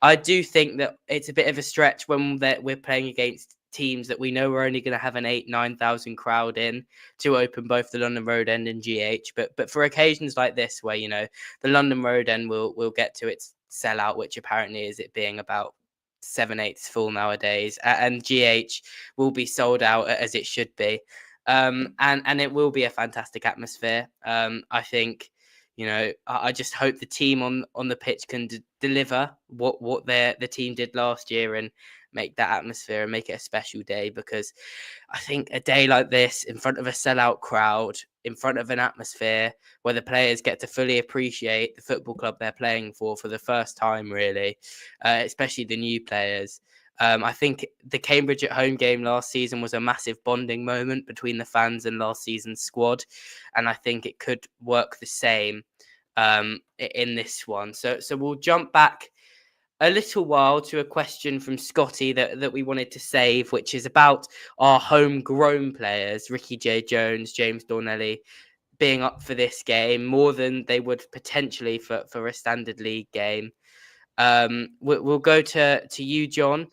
I do think that it's a bit of a stretch when we're playing against teams that we know we're only going to have an 8,000-9,000 crowd in to open both the London Road End and GH. But for occasions like this, where the London Road End will get to its sellout, which apparently is it being about 7/8 full nowadays, and GH will be sold out as it should be, and it will be a fantastic atmosphere. I think. I just hope the team on the pitch can deliver what the team did last year and make that atmosphere and make it a special day, because I think a day like this in front of a sellout crowd, in front of an atmosphere where the players get to fully appreciate the football club they're playing for the first time, really, especially the new players. I think the Cambridge at home game last season was a massive bonding moment between the fans and last season's squad. And I think it could work the same in this one. So we'll jump back a little while to a question from Scotty that we wanted to save, which is about our homegrown players, Ricky J. Jones, James Dornelly, being up for this game more than they would potentially for a standard league game. We'll go to you, John.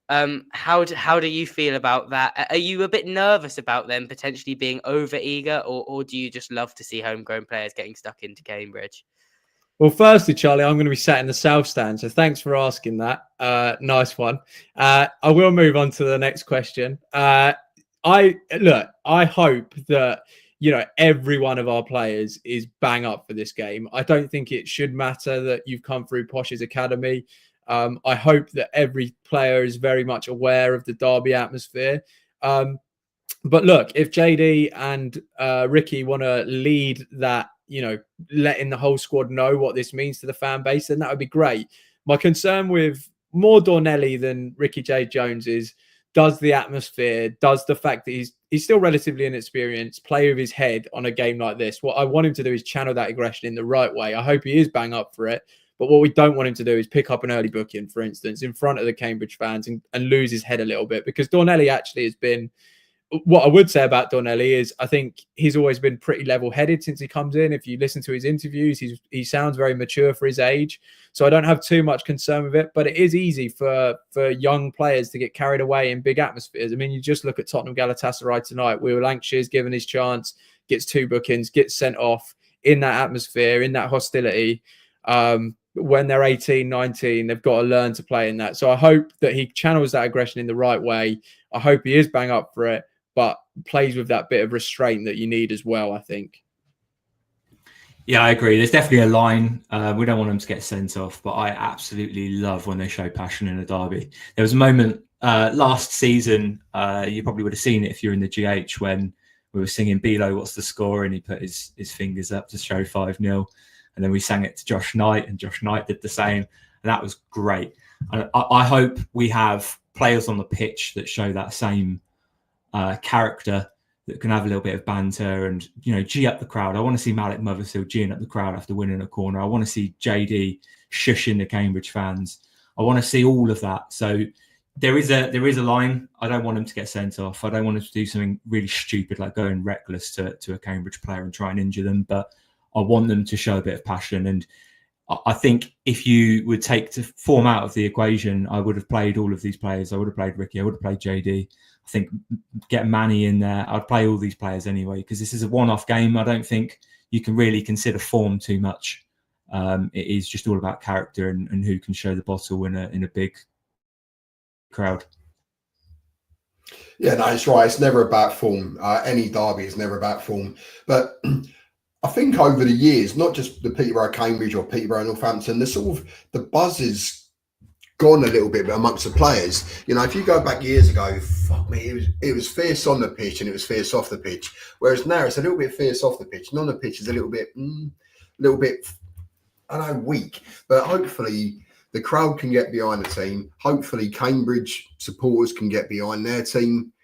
How do you feel about that? Are you a bit nervous about them potentially being over eager, or do you just love to see homegrown players getting stuck into Cambridge? Well, firstly, Charlie, I'm going to be sat in the south stand, so thanks for asking that. Nice one. I will move on to the next question. I hope that every one of our players is bang up for this game. I don't think it should matter that you've come through Posh's academy. I hope that every player is very much aware of the derby atmosphere. But look, if JD and Ricky want to lead that, letting the whole squad know what this means to the fan base, then that would be great. My concern with more Dornelly than Ricky J. Jones is, does the atmosphere, does the fact that he's still relatively inexperienced, play with his head on a game like this? What I want him to do is channel that aggression in the right way. I hope he is bang up for it. But what we don't want him to do is pick up an early booking, for instance, in front of the Cambridge fans and lose his head a little bit, because Dornelly actually has been... What I would say about Dornelly is I think he's always been pretty level-headed since he comes in. If you listen to his interviews, he sounds very mature for his age. So I don't have too much concern with it. But it is easy for young players to get carried away in big atmospheres. I mean, you just look at Tottenham Galatasaray tonight. Will Lancashire's given his chance, gets 2 bookings, gets sent off in that atmosphere, in that hostility. When they're 18, 19, they've got to learn to play in that. So I hope that he channels that aggression in the right way. I hope he is bang up for it, but plays with that bit of restraint that you need as well, I think. Yeah, I agree. There's definitely a line. We don't want them to get sent off, but I absolutely love when they show passion in a derby. There was a moment last season, you probably would have seen it if you're in the GH, when we were singing Bilo, what's the score? And he put his fingers up to show 5-0. And then we sang it to Josh Knight, and Josh Knight did the same. And that was great. And I hope we have players on the pitch that show that same character, that can have a little bit of banter and, you know, G up the crowd. I want to see Malik Mothersill G'ing up the crowd after winning a corner. I want to see JD shushing the Cambridge fans. I want to see all of that. So there is a line. I don't want him to get sent off. I don't want him to do something really stupid like going reckless to a Cambridge player and try and injure them. But I want them to show a bit of passion. And I think if you would take the form out of the equation, I would have played all of these players. I would have played Ricky. I would have played JD. I think get Manny in there. I'd play all these players anyway because this is a one-off game. I don't think you can really consider form too much. It is just all about character and who can show the bottle in a big crowd. Yeah, no, it's right. It's never about form. Any derby is never about form. But I think over the years, not just the Peterborough Cambridge or Peterborough Northampton, the buzz has gone a little bit amongst the players. You know, if you go back years ago, fuck me, it was fierce on the pitch and it was fierce off the pitch. Whereas now it's a little bit fierce off the pitch. And on the pitch is a little bit, I don't know, weak. But hopefully the crowd can get behind the team. Hopefully Cambridge supporters can get behind their team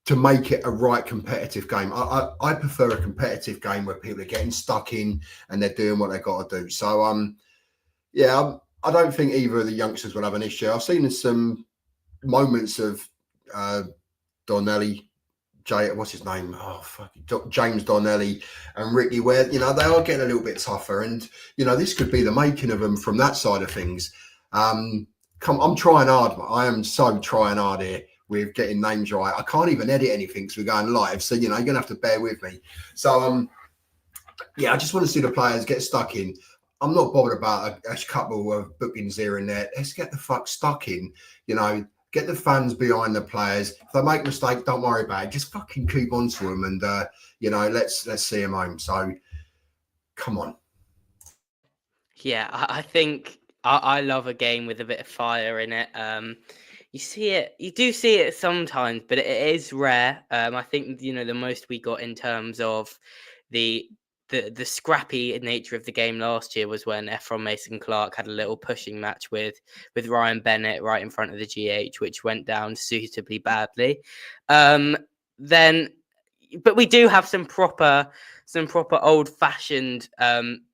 to make it a right competitive game. I prefer a competitive game where people are getting stuck in and they're doing what they've got to do. So, I don't think either of the youngsters will have an issue. I've seen some moments of Donnelly, what's his name? James Donnelly and Ricky, where, you know, they are getting a little bit tougher. And, you know, this could be the making of them from that side of things. I'm trying hard. I am so trying hard here with getting names right. I can't even edit anything because we're going live. So, you know, you're going to have to bear with me. So, I just want to see the players get stuck in. I'm not bothered about a couple of bookings here and there. Let's get the fuck stuck in, you know, get the fans behind the players. If they make a mistake, don't worry about it. Just fucking keep on to them and, you know, let's see them home. So, come on. Yeah, I think I love a game with a bit of fire in it. You do see it sometimes, but it is rare. I think, you know, the most we got in terms of the scrappy nature of the game last year was when Ephron Mason-Clark had a little pushing match with Ryan Bennett right in front of the GH, which went down suitably badly. But we do have some proper old-fashioned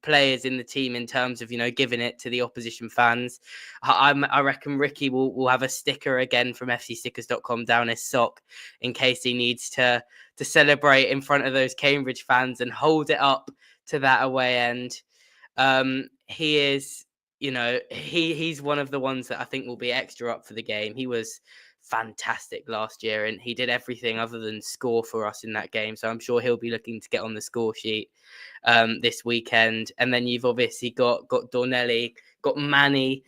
players in the team in terms of, you know, giving it to the opposition fans. I reckon Ricky will have a sticker again from fcstickers.com down his sock in case he needs to celebrate in front of those Cambridge fans and hold it up to that away end. He is, you know, he's one of the ones that I think will be extra up for the game. He was fantastic last year and he did everything other than score for us in that game, so I'm sure he'll be looking to get on the score sheet this weekend. And then you've obviously got Donnelly, got Manny,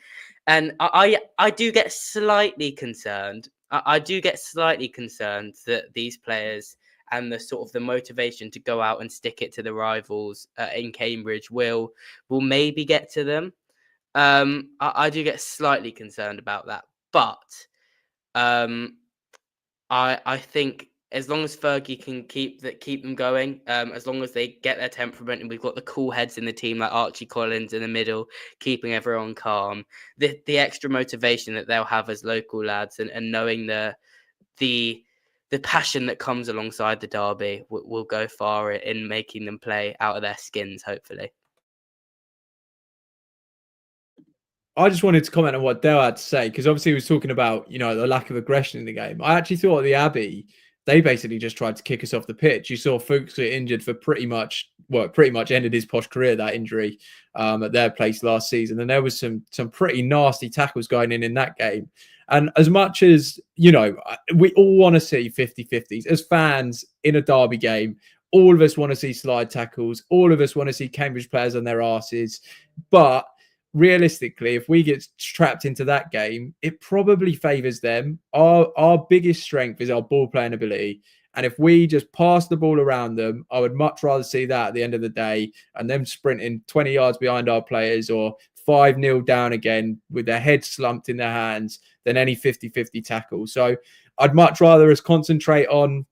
and I do get slightly concerned. I do get slightly concerned that these players and the sort of the motivation to go out and stick it to the rivals in Cambridge will maybe get to them. I do get slightly concerned about that, but I think as long as Fergie can keep them going, as long as they get their temperament, and we've got the cool heads in the team like Archie Collins in the middle, keeping everyone calm, the extra motivation that they'll have as local lads, and knowing the passion that comes alongside the derby will go far in making them play out of their skins, hopefully. I just wanted to comment on what Dale had to say, because obviously he was talking about, you know, the lack of aggression in the game. I actually thought at the Abbey, they basically just tried to kick us off the pitch. You saw Fuchs get injured for pretty much ended his posh career, that injury at their place last season. And there was some pretty nasty tackles going in that game. And as much as, you know, we all want to see 50-50s as fans in a derby game, all of us want to see slide tackles. All of us want to see Cambridge players on their asses. But realistically, if we get trapped into that game, it probably favours them. Our biggest strength is our ball playing ability. And if we just pass the ball around them, I would much rather see that at the end of the day and them sprinting 20 yards behind our players or 5-0 down again with their heads slumped in their hands than any 50-50 tackle. So I'd much rather us concentrate on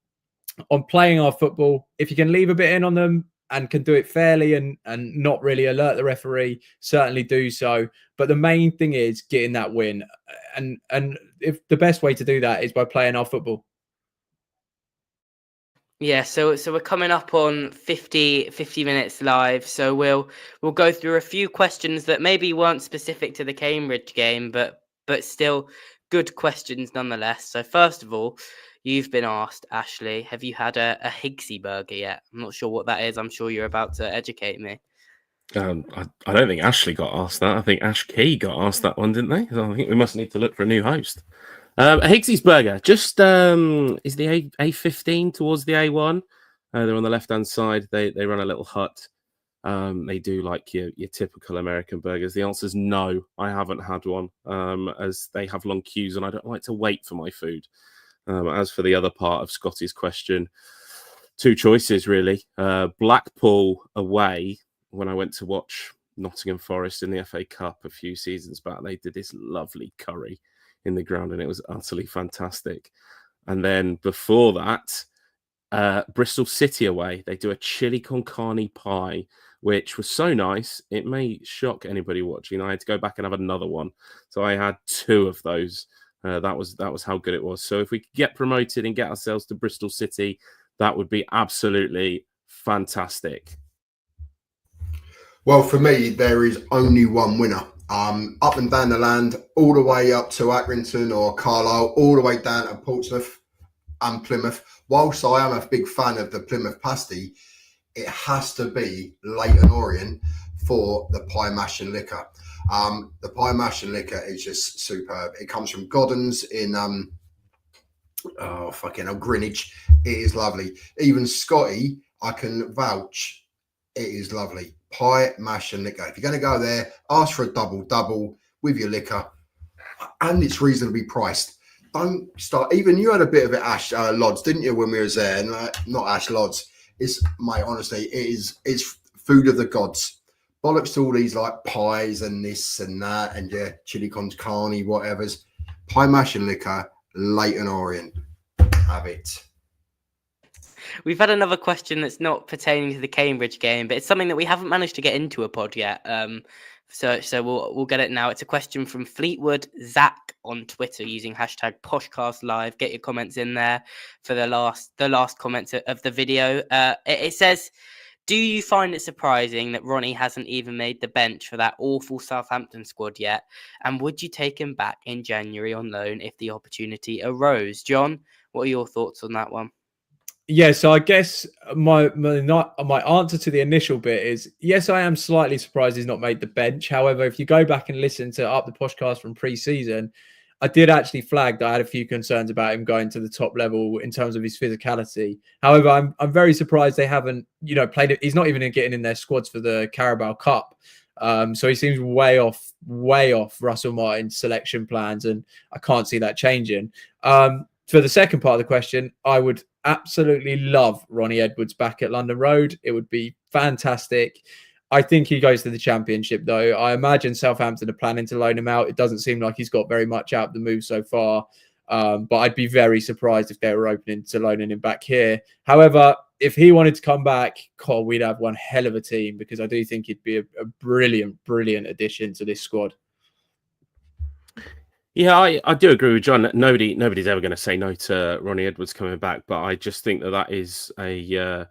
playing our football. If you can leave a bit in on them and can do it fairly and not really alert the referee, certainly do so. But the main thing is getting that win. And if the best way to do that is by playing our football. Yeah, so we're coming up on 50 minutes live. So we'll go through a few questions that maybe weren't specific to the Cambridge game, but still good questions nonetheless. So first of all, you've been asked, Ashley, have you had a Higgsy burger yet? I'm not sure what that is. I'm sure you're about to educate me. I don't think Ashley got asked that. I think Ash Key got asked that one, didn't they? So I think we must need to look for a new host. Higgsy's Burger, just is the A15 towards the A1. They're on the left-hand side. They run a little hut. They do like your typical American burgers. The answer is no. I haven't had one, as they have long queues and I don't like to wait for my food. As for the other part of Scotty's question, two choices really. Blackpool away, when I went to watch Nottingham Forest in the FA Cup a few seasons back, they did this lovely curry in the ground and it was utterly fantastic. And then before that, Bristol City away, they do a chili con carne pie, which was so nice, it may shock anybody watching. I had to go back and have another one. So I had two of those. That was how good it was. So if we could get promoted and get ourselves to Bristol City, that would be absolutely fantastic. Well, for me, there is only one winner. Up and down the land, all the way up to Accrington or Carlisle, all the way down to Portsmouth and Plymouth. Whilst I am a big fan of the Plymouth pasty, it has to be Leyton Orient for the pie mash and liquor. The pie mash and liquor is just superb. It comes from Godden's in Greenwich. It is lovely. Even Scotty, I can vouch, it is lovely. Pie, mash and liquor. If you're going to go there, ask for a double with your liquor, and it's reasonably priced. Don't start. Even you had a bit of it, Ash Lods, didn't you, when we was there? Not Ash Lods. It's, mate, honestly, it's food of the gods. Bollocks to all these like pies and this and that and yeah, chili con carne, whatever's. Pie, mash and liquor, Leyton Orient. Have it. We've had another question that's not pertaining to the Cambridge game, but it's something that we haven't managed to get into a pod yet. So we'll get it now. It's a question from Fleetwood Zach on Twitter using hashtag Poshcast Live. Get your comments in there for the last comments of the video. It says, do you find it surprising that Ronnie hasn't even made the bench for that awful Southampton squad yet? And would you take him back in January on loan if the opportunity arose? John, what are your thoughts on that one? Yeah, so I guess my answer to the initial bit is yes, I am slightly surprised he's not made the bench. However, if you go back and listen to Up the Poshcast from pre-season, I did actually flag that I had a few concerns about him going to the top level in terms of his physicality. However, I'm very surprised they haven't, played it. He's not even getting in their squads for the Carabao Cup. So he seems way off Russell Martin's selection plans, and I can't see that changing. For the second part of the question, I would absolutely love Ronnie Edwards back at London Road. It would be fantastic. I think he goes to the Championship, though. I imagine Southampton are planning to loan him out. It doesn't seem like he's got very much out of the move so far. But I'd be very surprised if they were opening to loaning him back here. However, if he wanted to come back, we'd have one hell of a team, because I do think he'd be a brilliant addition to this squad. Yeah, I do agree with John. Nobody's ever going to say no to Ronnie Edwards coming back, but I just think that is a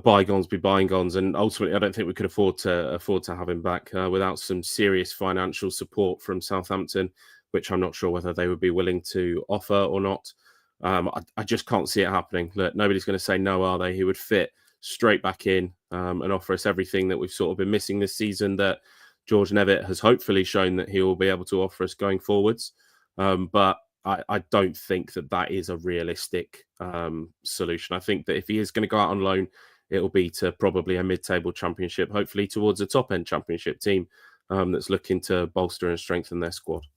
bygones be bygones, and ultimately, I don't think we could afford to have him back without some serious financial support from Southampton, which I'm not sure whether they would be willing to offer or not. I just can't see it happening. Look, nobody's going to say no, are they? He would fit straight back in and offer us everything that we've sort of been missing this season, that George Nevitt has hopefully shown that he will be able to offer us going forwards. But I don't think that is a realistic solution. I think that if he is going to go out on loan, it will be to probably a mid-table championship, hopefully towards a top-end championship team that's looking to bolster and strengthen their squad.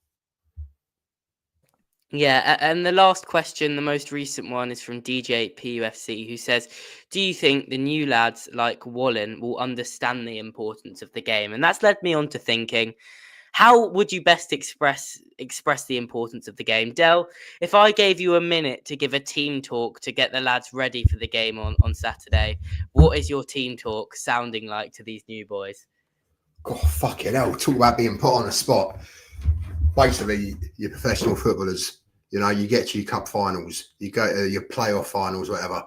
Yeah, and the last question, the most recent one, is from DJ PUFC, who says, do you think the new lads like Wallen will understand the importance of the game? And that's led me on to thinking, how would you best express the importance of the game? Del, if I gave you a minute to give a team talk to get the lads ready for the game on Saturday, what is your team talk sounding like to these new boys? God, fucking hell. Talk about being put on a spot. Basically, you're professional footballers. You get to your cup finals, you go to your playoff finals, whatever.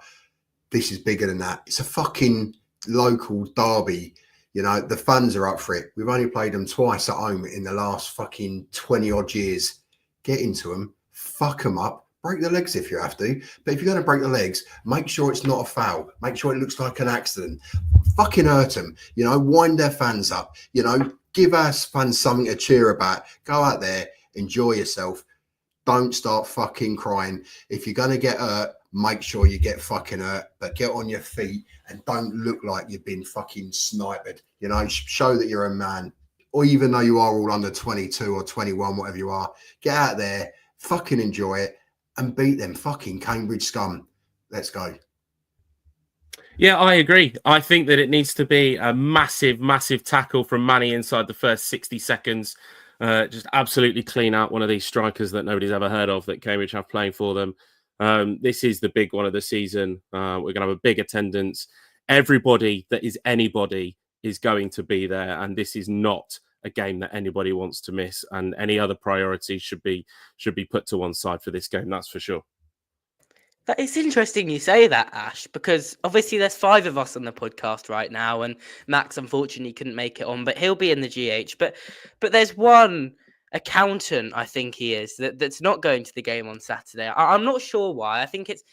this is bigger than that. It's a fucking local derby. You know, the fans are up for it. We've only played them twice at home in the last fucking 20 odd years. Get into them, fuck them up, break the legs if you have to. But if you're going to break the legs, make sure it's not a foul. Make sure it looks like an accident. Fucking hurt them. You know, wind their fans up. You know, give our fans something to cheer about. Go out there, enjoy yourself. Don't start fucking crying. If you're going to get hurt, make sure you get fucking hurt, but get on your feet and don't look like you've been fucking sniped. You know, show that you're a man. Or even though you are all under 22 or 21, whatever you are, get out there, fucking enjoy it, and beat them fucking Cambridge scum. Let's go. Yeah, I agree. I think that it needs to be a massive, massive tackle from Manny inside the first 60 seconds. Just absolutely clean out one of these strikers that nobody's ever heard of that Cambridge have playing for them. This is the big one of the season. We're going to have a big attendance. Everybody that is anybody is going to be there, and this is not a game that anybody wants to miss. And any other priorities should be put to one side for this game. That's for sure. That it's interesting you say that, Ash, because obviously there's 5 of us on the podcast right now, and Max unfortunately couldn't make it on, but he'll be in the GH. But there's one accountant, I think he is, that's not going to the game on Saturday. I'm not sure why. I think it's.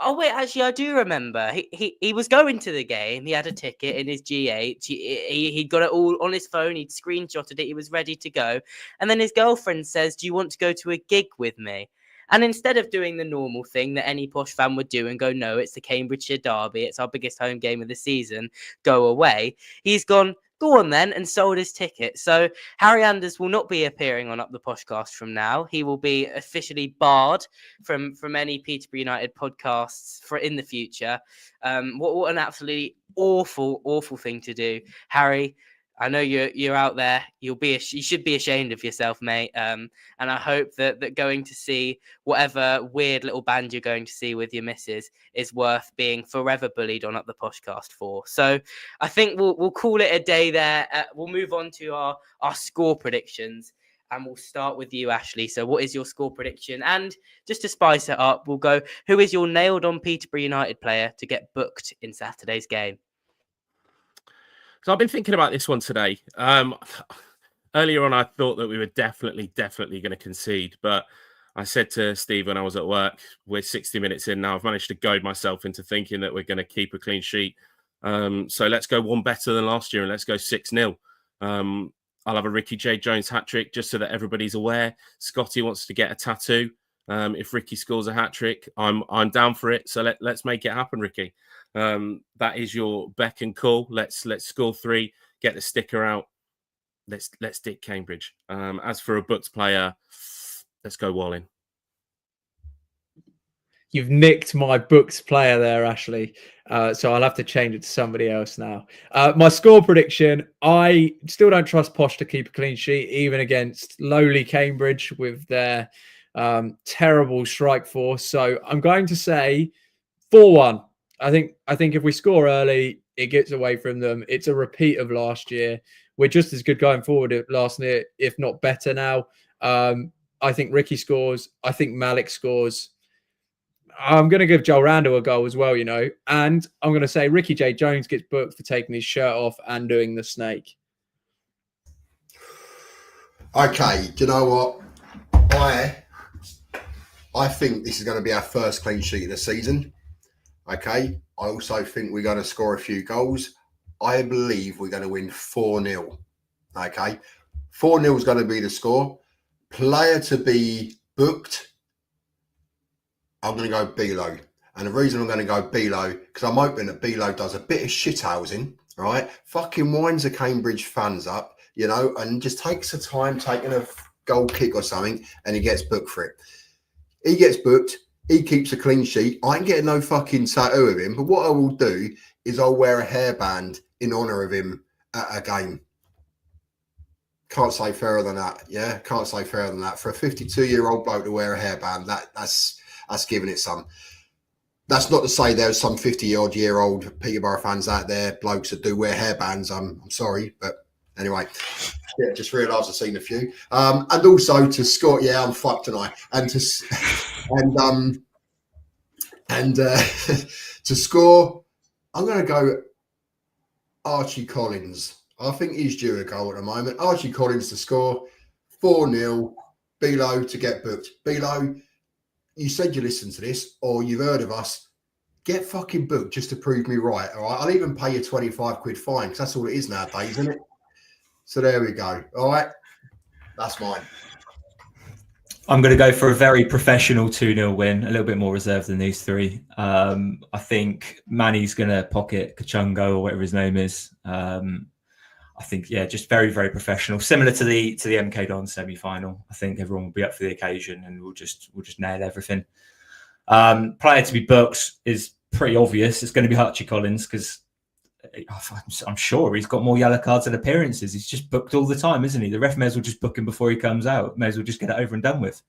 Oh wait, actually, I do remember. He was going to the game. He had a ticket in his GH. He'd got it all on his phone. He'd screenshotted it. He was ready to go. And then his girlfriend says, "Do you want to go to a gig with me?" And instead of doing the normal thing that any posh fan would do and go, "No, it's the Cambridgeshire derby. It's our biggest home game of the season. Go away." He's gone, "Go on then," and sold his ticket. So Harry Anders will not be appearing on Up the Poshcast from now. He will be officially barred from any Peterborough United podcasts for in the future. What an absolutely awful thing to do, Harry. I know you're out there. You should be ashamed of yourself, mate. And I hope that going to see whatever weird little band you're going to see with your missus is worth being forever bullied on Up the Poshcast for. So I think we'll call it a day there. We'll move on to our score predictions, and we'll start with you, Ashley. So what is your score prediction? And just to spice it up, we'll go, who is your nailed on Peterborough United player to get booked in Saturday's game? So I've been thinking about this one today. Earlier on, I thought that we were definitely going to concede. But I said to Steve when I was at work, we're 60 minutes in now. I've managed to goad myself into thinking that we're going to keep a clean sheet. So let's go one better than last year and let's go 6-0. I'll have a Ricky J. Jones hat-trick just so that everybody's aware. Scotty wants to get a tattoo. If Ricky scores a hat-trick, I'm down for it. So let's make it happen, Ricky. That is your beck and call. Let's score 3, get the sticker out. Let's dick Cambridge. As for a booked player, let's go Walling. You've nicked my booked player there, Ashley. So I'll have to change it to somebody else now. My score prediction, I still don't trust Posh to keep a clean sheet, even against lowly Cambridge with their terrible strike force. So I'm going to say 4-1. I think if we score early, it gets away from them. It's a repeat of last year. We're just as good going forward last year, if not better now. I think Ricky scores. I think Malik scores. I'm going to give Joel Randall a goal as well, you know. And I'm going to say Ricky J. Jones gets booked for taking his shirt off and doing the snake. Okay, do you know what? I think this is going to be our first clean sheet of the season. Okay, I also think we're going to score a few goals. I believe we're going to win 4-0. Okay, 4-0 is going to be the score. Player to be booked, I'm going to go Bilo. And the reason I'm going to go Bilo, because I'm hoping that Bilo does a bit of shithousing, right? Fucking winds the Cambridge fans up, you know, and just takes the time taking a goal kick or something, and he gets booked for it. He gets booked. He keeps a clean sheet. I ain't getting no fucking tattoo of him, but what I will do is I'll wear a hairband in honour of him at a game. Can't say fairer than that. Yeah, can't say fairer than that. For a 52-year-old bloke to wear a hairband, that's giving it some. That's not to say there's some 50-odd-year-old Peterborough fans out there, blokes that do wear hairbands. I'm sorry, but anyway, yeah, just realised I've seen a few. And also to Scott, yeah, I'm fucked tonight. And to To score, I'm going to go Archie Collins. I think he's due a goal at the moment. Archie Collins to score 4-0. Bilo to get booked. Bilo, you said you listened to this or you've heard of us. Get fucking booked just to prove me right. All right. I'll even pay you 25 quid fine because that's all it is nowadays, isn't it? So there we go. All right. That's mine. I'm going to go for a very professional 2-0 win, a little bit more reserved than these three. I think Manny's going to pocket Kachungo or whatever his name is. I think, just very, very professional, similar to the MK Don semi-final. I think everyone will be up for the occasion and we'll just nail everything. Player to be booked is pretty obvious. It's going to be Archie Collins because I'm sure he's got more yellow cards and appearances. He's just booked all the time, isn't he? The ref may as well just book him before he comes out. May as well just get it over and done with.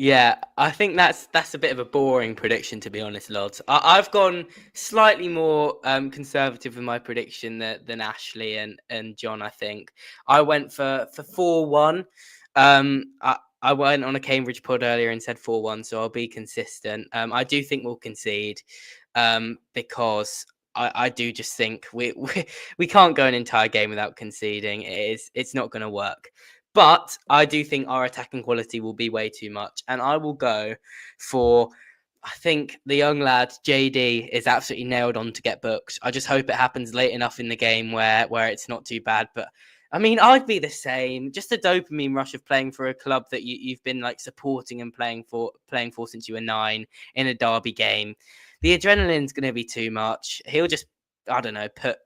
Yeah, I think that's a bit of a boring prediction, to be honest, Lods. I've gone slightly more conservative with my prediction than Ashley and John, I think. I went for 4-1. I went on a Cambridge pod earlier and said 4-1, so I'll be consistent. I do think we'll concede because I do just think we can't go an entire game without conceding. It's not going to work. But I do think our attacking quality will be way too much. And I will go for, I think the young lad, JD, is absolutely nailed on to get booked. I just hope it happens late enough in the game where it's not too bad. But I mean, I'd be the same. Just a dopamine rush of playing for a club that you've been like supporting and playing for since you were 9 in a derby game. The adrenaline's going to be too much. He'll just, I don't know, put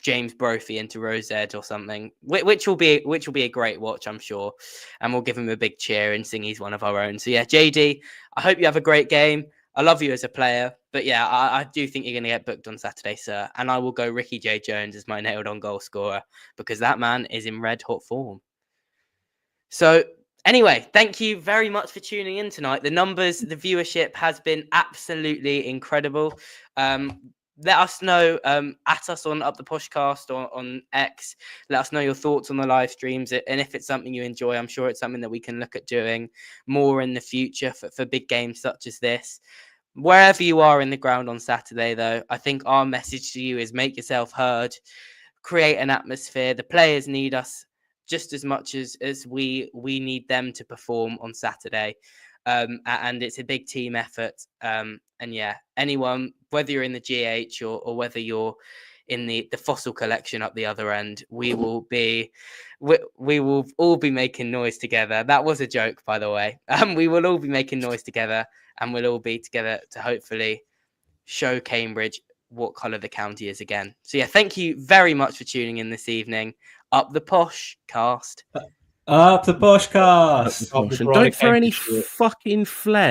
James Brophy into Rose Edge or something, which will be a great watch, I'm sure, and we'll give him a big cheer and sing he's one of our own. So yeah, JD, I hope you have a great game. I love you as a player, but yeah, I do think you're going to get booked on Saturday, sir. And I will go Ricky J. Jones as my nailed on goal scorer because that man is in red hot form. So anyway, thank you very much for tuning in tonight. The numbers, the viewership has been absolutely incredible. Let us know at us on UpThePoshcast or on X. Let us know your thoughts on the live streams. And if it's something you enjoy, I'm sure it's something that we can look at doing more in the future for big games such as this. Wherever you are in the ground on Saturday, though, I think our message to you is make yourself heard, create an atmosphere. The players need us just as much as we need them to perform on Saturday. And it's a big team effort. And yeah, anyone, whether you're in the GH or whether you're in the fossil collection up the other end, we will all be making noise together. That was a joke, by the way. We will all be making noise together and we'll all be together to hopefully show Cambridge what colour the county is again. So yeah, thank you very much for tuning in this evening. Up the Poshcast. Up the Poshcast. Don't throw any fucking flair.